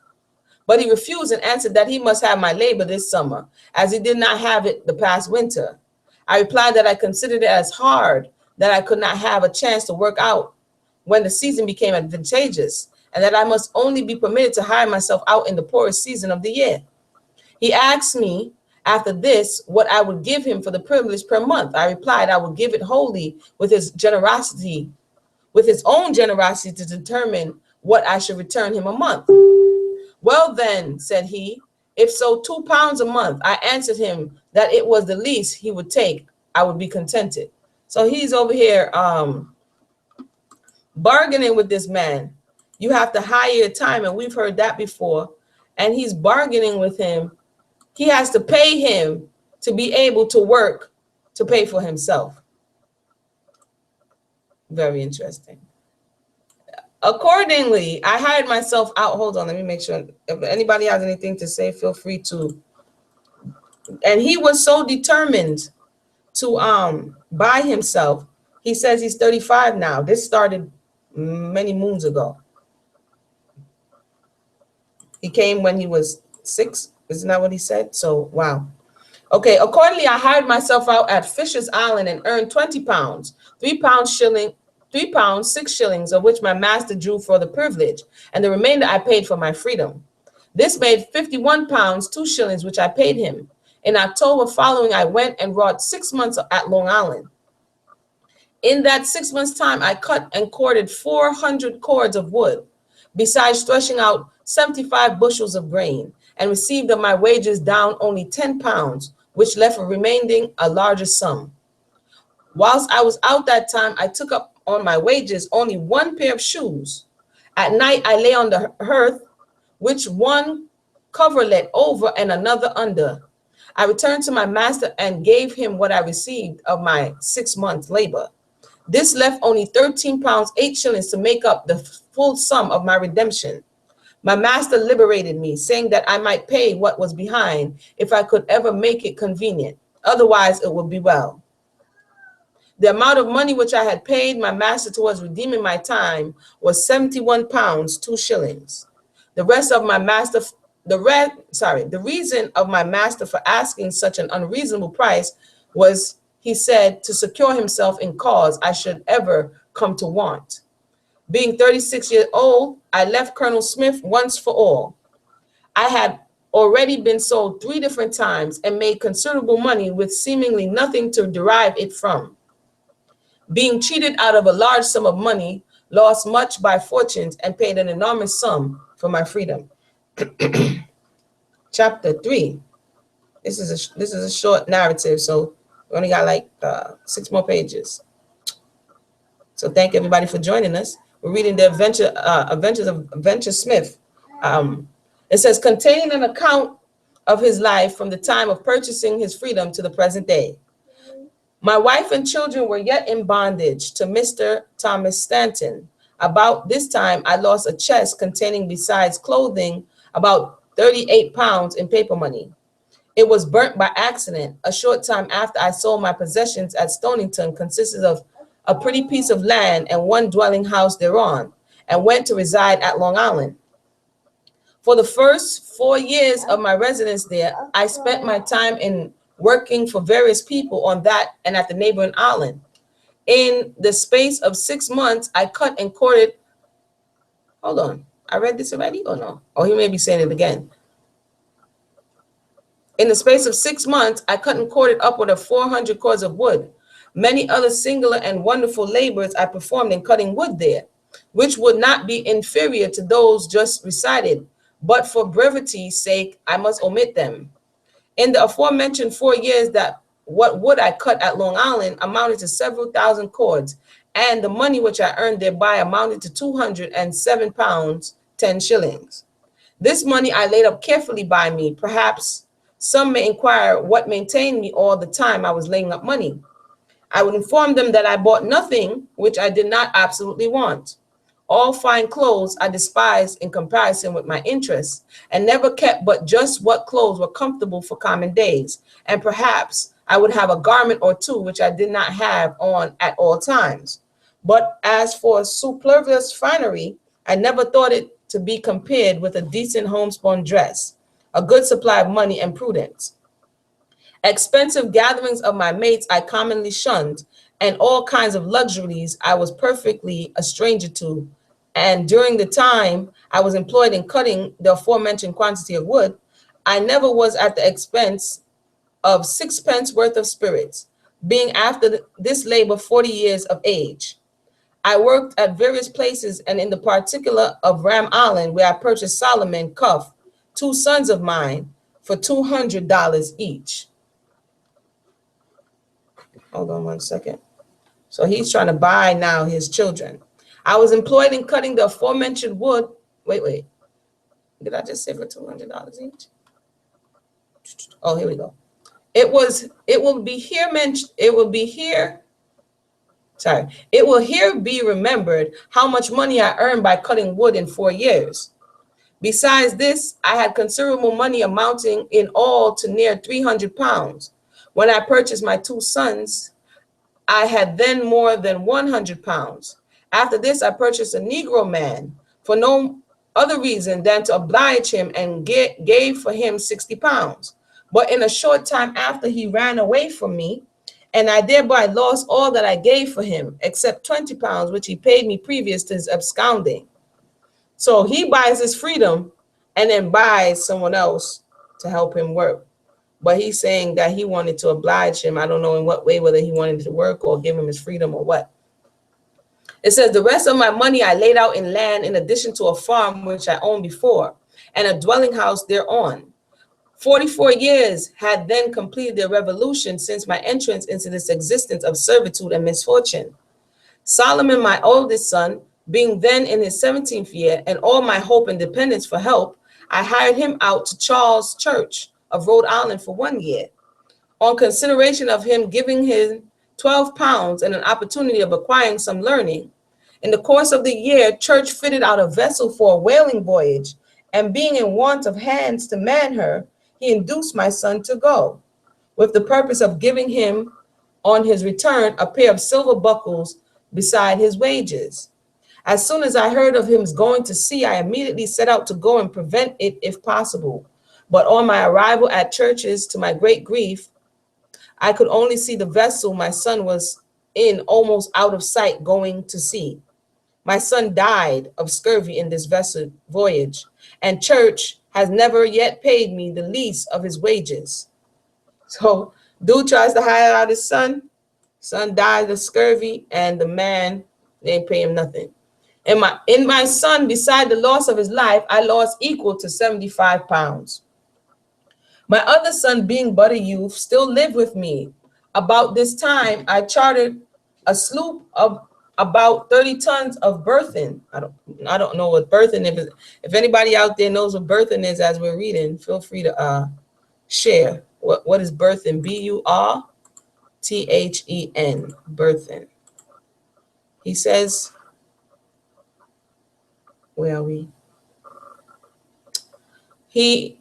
But he refused and answered that he must have my labor this summer, as he did not have it the past winter. I replied that I considered it as hard that I could not have a chance to work out when the season became advantageous, and that I must only be permitted to hire myself out in the poorest season of the year. He asked me after this what I would give him for the privilege per month. I replied I would give it wholly with his own generosity to determine what I should return him a month. Well then, said he, if so 2 pounds a month. I answered him that it was the least he would take. I would be contented. So he's over here bargaining with this man. You have to hire your time, and we've heard that before. And he's bargaining with him. He has to pay him to be able to work to pay for himself. Very interesting. Accordingly, I hired myself out. Hold on, let me make sure. If anybody has anything to say, feel free to. And he was so determined to buy himself. He says he's 35 now. This started many moons ago. He came when he was 6. Isn't that what he said? So, wow. Okay, accordingly, I hired myself out at Fisher's Island and earned 20 pounds, 3 pounds, 6 shillings, of which my master drew for the privilege, and the remainder I paid for my freedom. This made 51 pounds, 2 shillings, which I paid him. In October following, I went and wrought 6 months at Long Island. In that 6 months' time, I cut and corded 400 cords of wood, besides threshing out 75 bushels of grain, and received of my wages down only 10 pounds, which left remaining a larger sum. Whilst I was out that time, I took up on my wages only 1 pair of shoes. At night, I lay on the hearth, which one coverlet over and another under. I returned to my master and gave him what I received of my 6 months' labor. This left only 13 pounds, 8 shillings to make up the full sum of my redemption. My master liberated me, saying that I might pay what was behind if I could ever make it convenient. Otherwise, it would be well. The amount of money which I had paid my master towards redeeming my time was 71 pounds, 2 shillings. The reason of my master for asking such an unreasonable price was, he said, to secure himself in cause I should ever come to want. Being 36 years old, I left Colonel Smith once for all. I had already been sold 3 different times and made considerable money with seemingly nothing to derive it from. Being cheated out of a large sum of money, lost much by fortunes, and paid an enormous sum for my freedom. Chapter 3. This is a short narrative, so we only got like 6 more pages. So thank everybody for joining us. We're reading the Adventures of Adventure Smith. It says, containing an account of his life from the time of purchasing his freedom to the present day. My wife and children were yet in bondage to Mr. Thomas Stanton. About this time, I lost a chest containing, besides clothing, about 38 pounds in paper money. It was burnt by accident. A short time after, I sold my possessions at Stonington, consisted of a pretty piece of land and 1 dwelling house thereon, and went to reside at Long Island. For the first 4 years of my residence there, I spent my time in working for various people on that and at the neighboring island. In the space of 6 months, I cut and corded. Hold on, I read this already or no? Oh, he may be saying it again. In the space of 6 months, I cut and corded upward of 400 cords of wood. Many other singular and wonderful labors I performed in cutting wood there, which would not be inferior to those just recited, but for brevity's sake, I must omit them. In the aforementioned 4 years, that what wood I cut at Long Island amounted to several thousand cords, and the money which I earned thereby amounted to 207 pounds, 10 shillings. This money I laid up carefully by me. Perhaps some may inquire what maintained me all the time I was laying up money. I would inform them that I bought nothing which I did not absolutely want. All fine clothes I despised in comparison with my interests, and never kept but just what clothes were comfortable for common days. And perhaps I would have a garment or 2 which I did not have on at all times. But as for superfluous finery, I never thought it to be compared with a decent homespun dress, a good supply of money, and prudence. Expensive gatherings of my mates I commonly shunned, and all kinds of luxuries I was perfectly a stranger to. And during the time I was employed in cutting the aforementioned quantity of wood, I never was at the expense of 6 pence worth of spirits, being after this labor 40 years of age. I worked at various places, and in the particular of Ram Island, where I purchased Solomon Cuff, 2 sons of mine, for $200 each. Hold on 1 second. So he's trying to buy now his children. I was employed in cutting the aforementioned wood. Wait. Did I just say for $200 each? Oh, here we go. It will be here Sorry. It will here be remembered how much money I earned by cutting wood in 4 years. Besides this, I had considerable money amounting in all to near 300 pounds. When I purchased my two sons, I had then more than 100 pounds. After this, I purchased a Negro man for no other reason than to oblige him and gave for him 60 pounds. But in a short time after, he ran away from me, and I thereby lost all that I gave for him, except 20 pounds, which he paid me previous to his absconding. So he buys his freedom and then buys someone else to help him work. But he's saying that he wanted to oblige him. I don't know in what way, whether he wanted to work or give him his freedom or what. It says, the rest of my money I laid out in land in addition to a farm which I owned before and a dwelling house thereon. 44 years had then completed their revolution since my entrance into this existence of servitude and misfortune. Solomon, my oldest son, being then in his 17th year, and all my hope and dependence for help, I hired him out to Charles Church of Rhode Island for 1 year, on consideration of him giving him 12 pounds and an opportunity of acquiring some learning. In the course of the year, Church fitted out a vessel for a whaling voyage, and being in want of hands to man her, he induced my son to go, with the purpose of giving him on his return a pair of silver buckles beside his wages. As soon as I heard of him going to sea, I immediately set out to go and prevent it if possible. But on my arrival at Churches, to my great grief, I could only see the vessel my son was in almost out of sight going to sea. My son died of scurvy in this vessel voyage, and Church has never yet paid me the least of his wages. So dude tries to hire out his son. Son died of scurvy, and the man, they ain't pay him nothing. In my son, beside the loss of his life, I lost equal to 75 pounds. My other son, being but a youth, still lived with me. About this time, I chartered a sloop of about 30 tons of berthing. I don't know what berthing is. If anybody out there knows what berthing is as we're reading, feel free to share. What is berthing? B-U-R-T-H-E-N, berthing. He says, where are we? He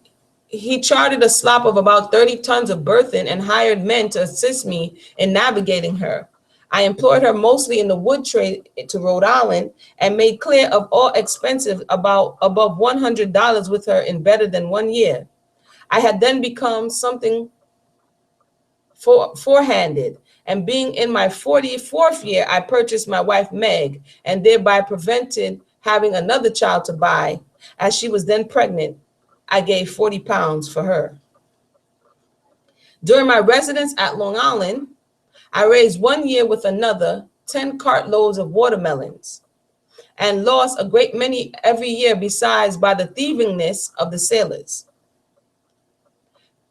chartered a sloop of about 30 tons of berthing and hired men to assist me in navigating her. I employed her mostly in the wood trade to Rhode Island and made clear of all expenses above $100 with her in better than 1 year. I had then become something forehanded, and being in my 44th year, I purchased my wife Meg, and thereby prevented having another child to buy. As she was then pregnant, I gave 40 pounds for her. During my residence at Long Island, I raised 1 year with another 10 cartloads of watermelons, and lost a great many every year besides by the thievingness of the sailors.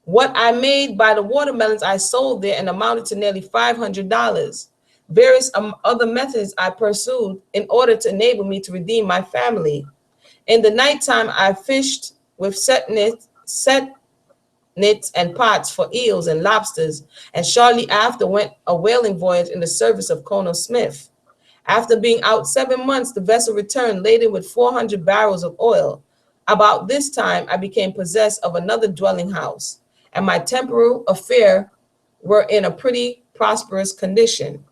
What I made by the watermelons I sold there and amounted to nearly $500. Various other methods I pursued in order to enable me to redeem my family. In the nighttime, I fished with set nets and pots for eels and lobsters, and shortly after went a whaling voyage in the service of Colonel Smith. After being out 7 months, the vessel returned laden with 400 barrels of oil. About this time, I became possessed of another dwelling house, and my temporal affairs were in a pretty prosperous condition.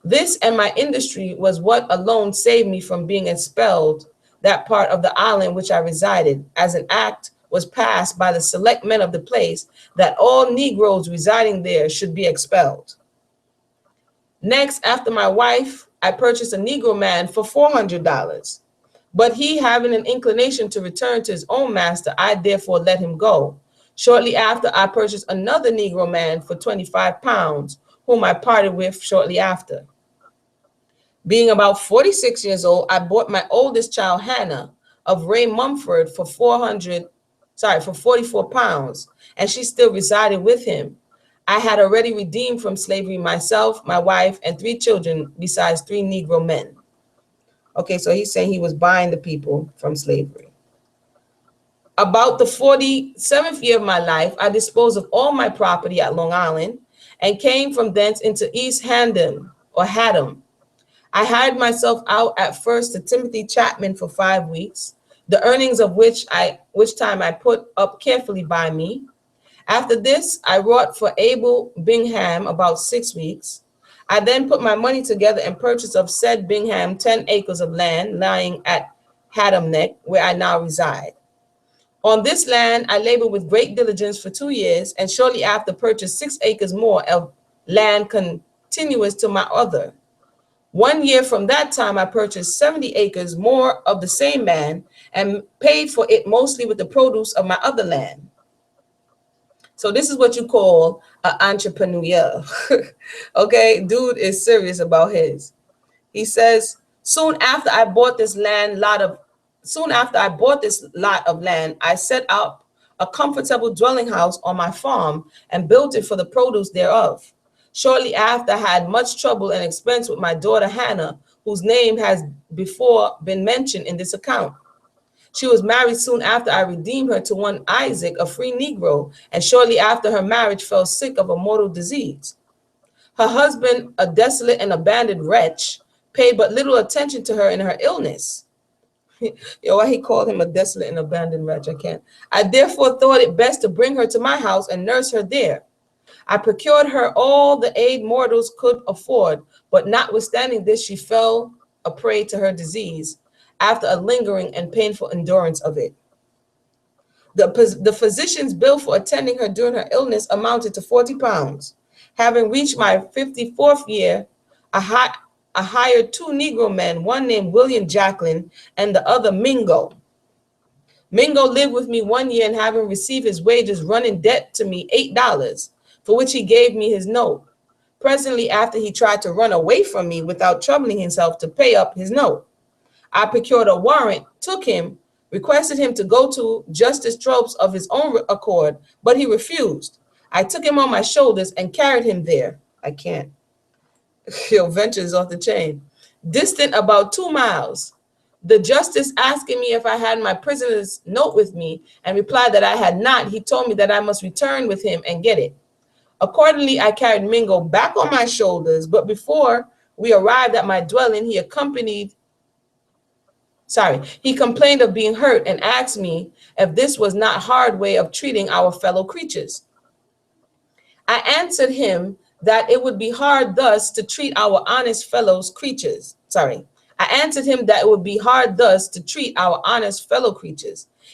This and my industry was what alone saved me from being expelled that part of the island which I resided, as an act was passed by the select men of the place that all Negroes residing there should be expelled. Next, after my wife, I purchased a Negro man for $400. But he, having an inclination to return to his own master, I therefore let him go. Shortly after, I purchased another Negro man for 25 pounds, whom I parted with shortly after. Being about 46 years old, I bought my oldest child, Hannah, of Ray Mumford for 44 pounds, and she still resided with him. I had already redeemed from slavery myself, my wife, and 3 children, besides 3 Negro men. Okay, so he's saying he was buying the people from slavery. About the 47th year of my life, I disposed of all my property at Long Island and came from thence into East Hampton. or Haddam. I hired myself out at first to Timothy Chapman for 5 weeks, the earnings of which time I put up carefully by me. After this, I wrought for Abel Bingham about 6 weeks. I then put my money together and purchased of said Bingham 10 acres of land lying at Haddam Neck, where I now reside. On this land, I labored with great diligence for 2 years, and shortly after purchased 6 acres more of land continuous to my other. 1 year from that time, I purchased 70 acres more of the same land and paid for it mostly with the produce of my other land. So this is what you call an entrepreneur. Okay, dude is serious about his. He says, soon after I bought this lot of land, I set up a comfortable dwelling house on my farm and built it for the produce thereof. Shortly after, I had much trouble and expense with my daughter Hannah, whose name has before been mentioned in this account. She was married soon after I redeemed her to one Isaac, a free Negro, and shortly after her marriage fell sick of a mortal disease. Her husband, a desolate and abandoned wretch, paid but little attention to her in her illness. Yo, why he called him a desolate and abandoned wretch? I can't. I therefore thought it best to bring her to my house and nurse her there. I procured her all the aid mortals could afford, but notwithstanding this, she fell a prey to her disease after a lingering and painful endurance of it. The physician's bill for attending her during her illness amounted to 40 pounds. Having reached my 54th year, I hired two Negro men, one named William Jacklin and the other Mingo. Mingo lived with me 1 year, and having received his wages, run in debt to me $8, for which he gave me his note. Presently after, he tried to run away from me without troubling himself to pay up his note. I procured a warrant, took him, requested him to go to Justice Tropes of his own accord, but he refused. I took him on my shoulders and carried him there. I can't. Your venture is off the chain. Distant about 2 miles. The justice asking me if I had my prisoner's note with me and replied that I had not. He told me that I must return with him and get it. Accordingly, I carried Mingo back on my shoulders, but before we arrived at my dwelling, he complained of being hurt and asked me if this was not hard way of treating our fellow creatures. I answered him that it would be hard thus to treat our honest fellow creatures.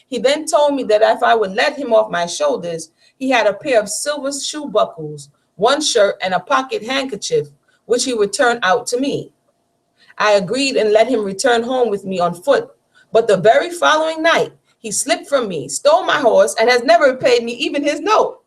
He then told me that if I would let him off my shoulders, he had a pair of silver shoe buckles, one shirt, and a pocket handkerchief, which he would turn out to me. I agreed and let him return home with me on foot. But the very following night, he slipped from me, stole my horse, and has never paid me even his note.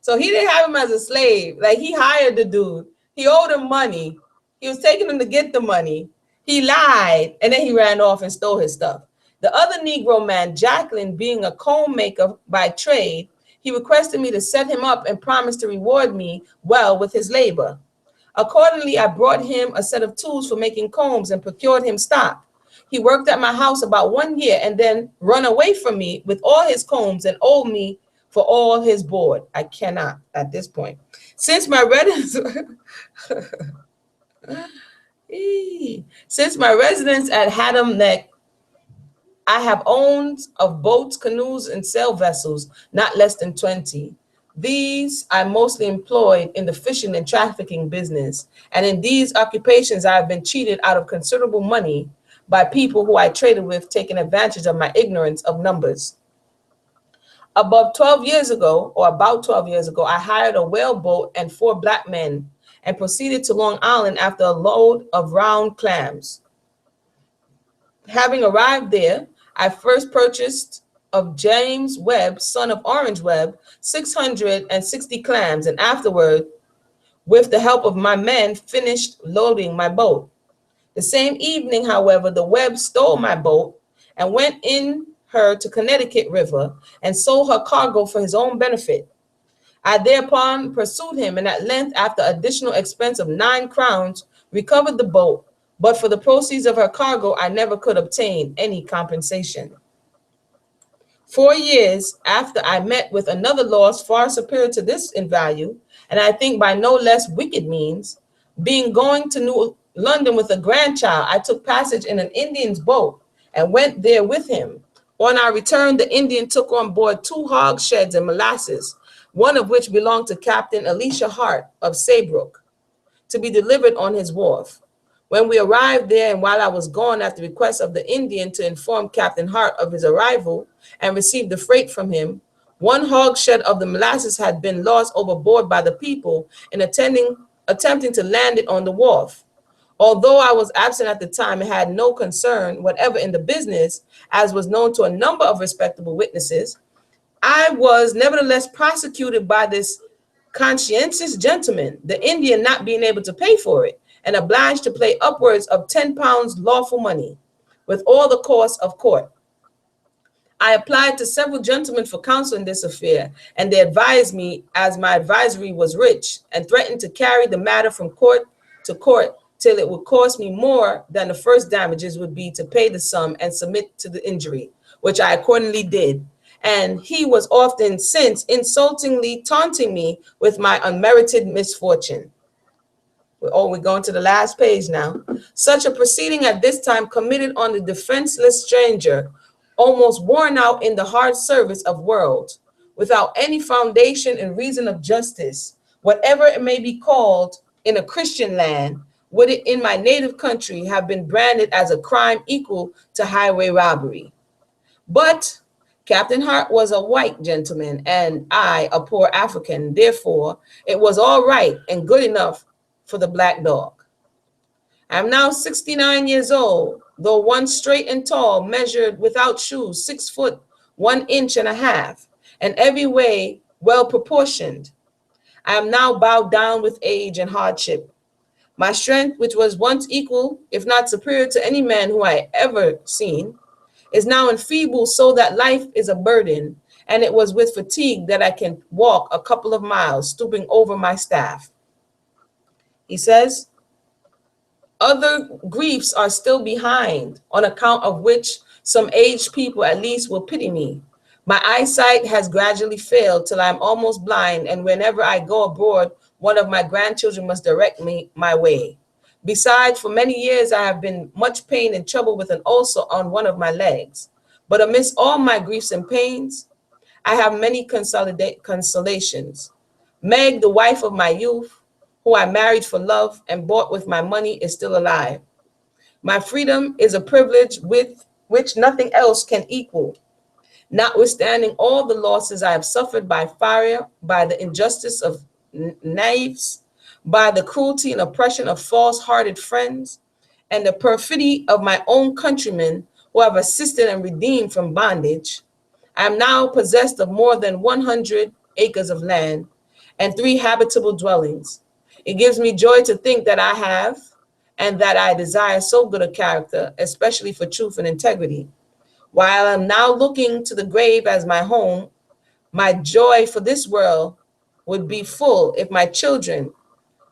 So he didn't have him as a slave. Like, he hired the dude. He owed him money. He was taking him to get the money. He lied, and then he ran off and stole his stuff. The other Negro man, Jacqueline, being a comb maker by trade, he requested me to set him up and promised to reward me well with his labor. Accordingly, I brought him a set of tools for making combs and procured him stock. He worked at my house about 1 year and then run away from me with all his combs and owed me for all his board. I cannot at this point. Since my residence at Haddam Neck, I have owned of boats, canoes, and sail vessels, not less than 20. These I mostly employed in the fishing and trafficking business, and in these occupations I have been cheated out of considerable money by people who I traded with, taking advantage of my ignorance of numbers. About 12 years ago, I hired a whaleboat and 4 black men and proceeded to Long Island after a load of round clams. Having arrived there, I first purchased of James Webb, son of Orange Webb, 660 clams, and afterward, with the help of my men, finished loading my boat. The same evening, however, the Webb stole my boat and went in her to Connecticut River and sold her cargo for his own benefit. I thereupon pursued him, and at length, after additional expense of 9 crowns, recovered the boat, but for the proceeds of her cargo, I never could obtain any compensation. 4 years after, I met with another loss far superior to this in value, and I think by no less wicked means. Being going to New London with a grandchild, I took passage in an Indian's boat and went there with him. On our return, the Indian took on board 2 hogsheads and molasses, one of which belonged to Captain Elisha Hart of Saybrook, to be delivered on his wharf. When we arrived there, and while I was gone at the request of the Indian to inform Captain Hart of his arrival and receive the freight from him, 1 hogshead of the molasses had been lost overboard by the people in attempting to land it on the wharf. Although I was absent at the time and had no concern whatever in the business, as was known to a number of respectable witnesses, I was nevertheless prosecuted by this conscientious gentleman, the Indian not being able to pay for it, and obliged to pay upwards of £10 lawful money, with all the costs of court. I applied to several gentlemen for counsel in this affair, and they advised me, as my advisory was rich, and threatened to carry the matter from court to court till it would cost me more than the first damages would be to pay the sum and submit to the injury, which I accordingly did. And he was often since insultingly taunting me with my unmerited misfortune. Oh, we're going to the last page now. Such a proceeding at this time committed on the defenseless stranger, almost worn out in the hard service of world, without any foundation and reason of justice, whatever it may be called in a Christian land, would it in my native country have been branded as a crime equal to highway robbery. But Captain Hart was a white gentleman and I a poor African. Therefore, it was all right and good enough for the black dog. I am now 69 years old, though once straight and tall, measured without shoes, 6 foot 1 inch and a half, and every way well proportioned. I am now bowed down with age and hardship. My strength, which was once equal, if not superior to any man who I ever seen, is now enfeebled so that life is a burden, and it was with fatigue that I can walk a couple of miles, stooping over my staff. He says, other griefs are still behind, on account of which some aged people at least will pity me. My eyesight has gradually failed till I am almost blind, and whenever I go abroad, one of my grandchildren must direct me my way. Besides, for many years I have been much pain and trouble with an ulcer on one of my legs. But amidst all my griefs and pains, I have many consolations. Meg, the wife of my youth, who I married for love and bought with my money, is still alive. My freedom is a privilege with which nothing else can equal. Notwithstanding all the losses I have suffered by fire, by the injustice of knaves, by the cruelty and oppression of false-hearted friends, and the perfidy of my own countrymen who have assisted and redeemed from bondage, I am now possessed of more than 100 acres of land and 3 habitable dwellings. It gives me joy to think that I have and that I desire so good a character, especially for truth and integrity. While I'm now looking to the grave as my home, my joy for this world would be full if my children,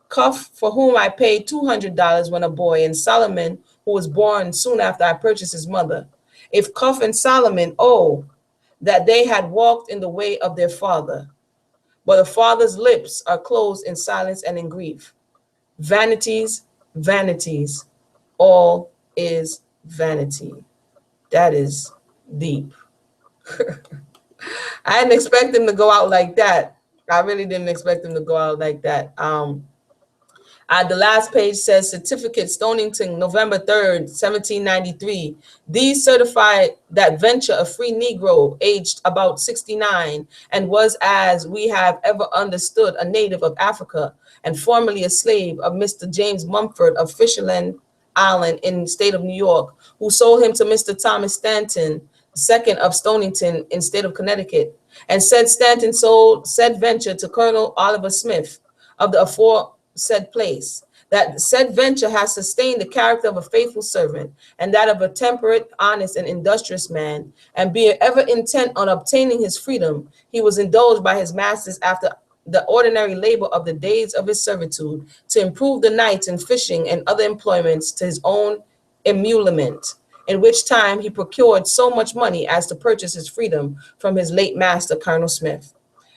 Cuff, for whom I paid $200 when a boy, and Solomon, who was born soon after I purchased his mother, if Cuff and Solomon, oh, that they had walked in the way of their father. But the father's lips are closed in silence and in grief. Vanities, vanities, all is vanity. That is deep. I didn't expect him to go out like that. I really didn't expect him to go out like that. The last page says, certificate, Stonington, November 3rd, 1793. These certify that Venture, a free Negro, aged about 69, and was, as we have ever understood, a native of Africa, and formerly a slave of Mr. James Mumford of Fisherland Island in the state of New York, who sold him to Mr. Thomas Stanton, second of Stonington in state of Connecticut, and said Stanton sold said Venture to Colonel Oliver Smith of the aforesaid place. That said Venture has sustained the character of a faithful servant, and that of a temperate, honest, and industrious man, and being ever intent on obtaining his freedom, he was indulged by his masters after the ordinary labor of the days of his servitude, to improve the nights in fishing and other employments to his own emolument, in which time he procured so much money as to purchase his freedom from his late master, Colonel Smith.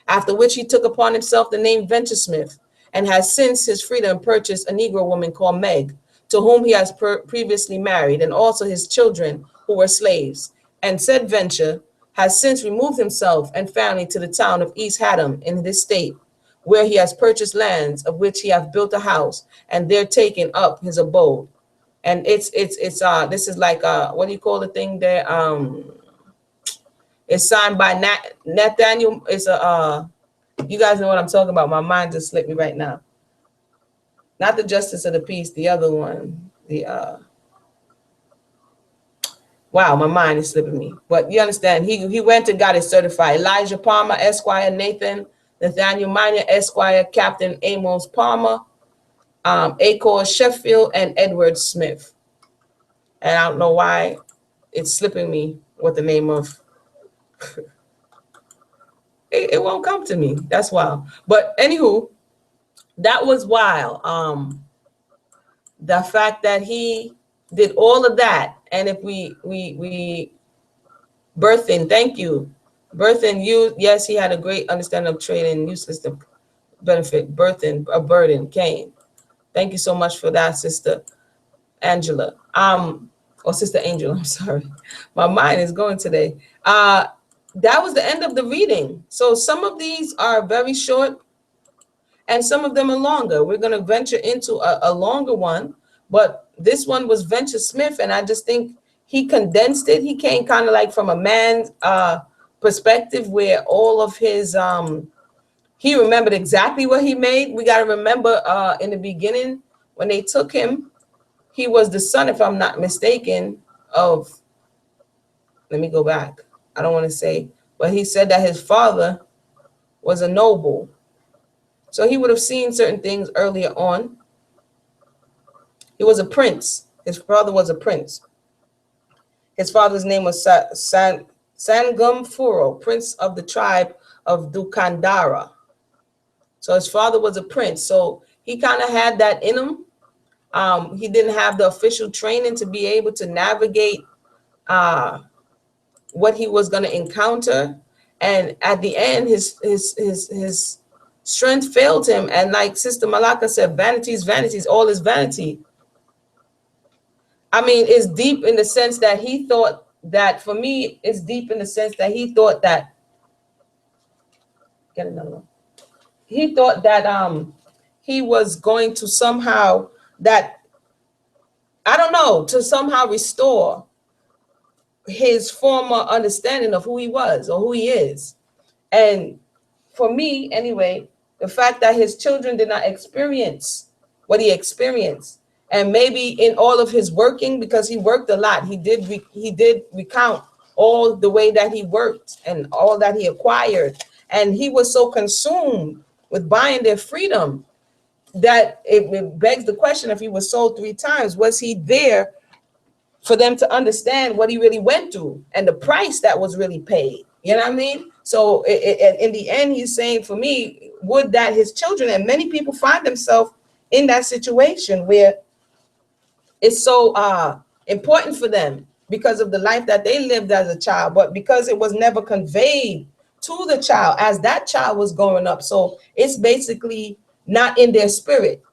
After which he took upon himself the name Venture Smith, and has since his freedom purchased a Negro woman called Meg, to whom he has previously married, and also his children who were slaves. And said venture has since removed himself and family to the town of East Haddam in this state, where he has purchased lands, of which he hath built a house, and there taken up his abode. And it's this is like what do you call the thing there? It's signed by Nathaniel. It's a you guys know what I'm talking about. My mind just slipped me right now. Not the justice of the peace, the other one. The wow, my mind is slipping me. But you understand, he went and got it certified. Elijah Palmer, Esquire, Nathaniel Minor, Esquire, Captain Amos Palmer, Acor Sheffield, and Edward Smith. And I don't know why it's slipping me what the name of it won't come to me. That's wild. But anywho, that was wild. The fact that he did all of that, and if we Berthin, thank you. Berthin, you, yes, he had a great understanding of trade and use system benefit. Berthin, a burden came. Thank you so much for that, Sister Angela. Or Sister Angel, I'm sorry. My mind is going today. That was the end of the reading. So some of these are very short and some of them are longer. We're going to venture into a longer one, but this one was Venture Smith, and I just think he condensed it. He came kind of like from a man's perspective, where all of his he remembered exactly what he made. We got to remember in the beginning when they took him, he was the son, if I'm not mistaken, of, let me go back. I don't want to say, but he said that his father was a noble. So he would have seen certain things earlier on. He was a prince. His father was a prince. His father's name was Sangam Furo, prince of the tribe of Dukandara. So his father was a prince. So he kind of had that in him. He didn't have the official training to be able to navigate what he was going to encounter. And at the end, his strength failed him. And like Sister Malaka said, vanity's vanities, all is vanity. I mean, it's deep in the sense that he thought that, for me, it's deep in the sense that he thought that, get another one. He thought that he was going to somehow, that, I don't know, to somehow restore his former understanding of who he was or who he is. And for me, anyway, the fact that his children did not experience what he experienced, and maybe in all of his working, because he worked a lot, he did recount all the way that he worked and all that he acquired, and he was so consumed with buying their freedom that it begs the question, if he was sold 3 times, was he there for them to understand what he really went through and the price that was really paid? You know what I mean? So in the end, he's saying, for me, would that his children, and many people find themselves in that situation where it's so important for them because of the life that they lived as a child, but because it was never conveyed to the child as that child was growing up. So it's basically not in their spirit,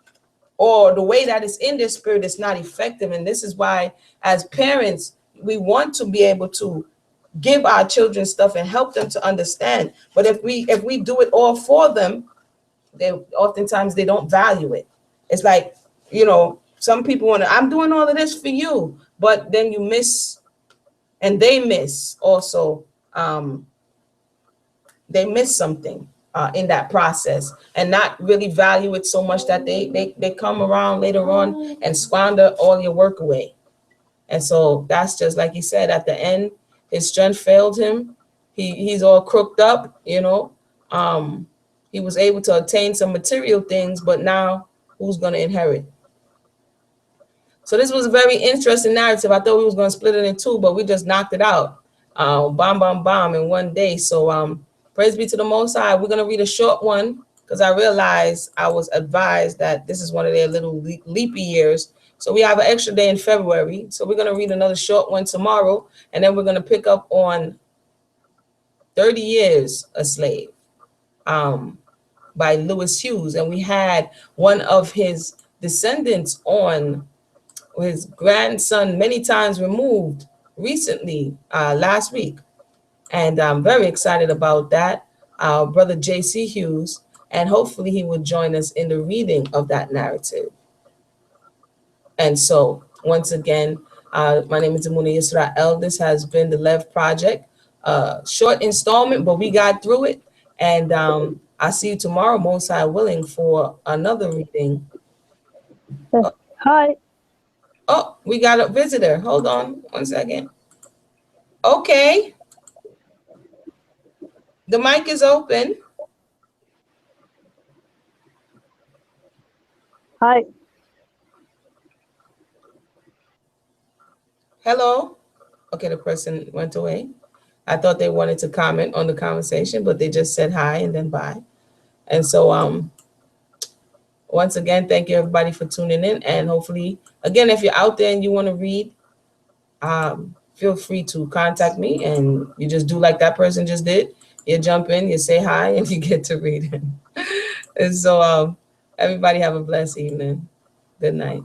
or the way that it's in their spirit is not effective. And this is why, as parents, we want to be able to give our children stuff and help them to understand. But if we do it all for them, they oftentimes they don't value it. It's like, you know, some people want to, I'm doing all of this for you, but then you miss, and they miss also, they miss something in that process, and not really value it so much that they come around later on and squander all your work away. And so that's just like he said, at the end, his strength failed him. He's all crooked up, you know. He was able to obtain some material things, but now who's going to inherit? So this was a very interesting narrative. I thought we was going to split it in 2, but we just knocked it out. Bomb in one day. So praise be to the Most High. We're going to read a short one because I realized I was advised that this is one of their little leapy years. So we have an extra day in February. So we're going to read another short one tomorrow, and then we're going to pick up on 30 years a slave. by Lewis Hughes, and we had one of his descendants on, his grandson many times removed recently, last week, and I'm very excited about that. Our brother J.C. Hughes, and hopefully he will join us in the reading of that narrative. And so, once again, my name is Amuna Yisrael. This has been the Lev Project. Short installment, but we got through it. And I'll see you tomorrow, most high willing, for another reading. Hi. Oh, we got a visitor. Hold on one second. Okay. The mic is open. Hi. Hello. Okay, the person went away. I thought they wanted to comment on the conversation, but they just said hi and then bye. And so once again, thank you everybody for tuning in. And hopefully, again, if you're out there and you want to read, feel free to contact me, and you just do like that person just did. You jump in, you say hi, and you get to read it. And so everybody have a blessed evening. Good night.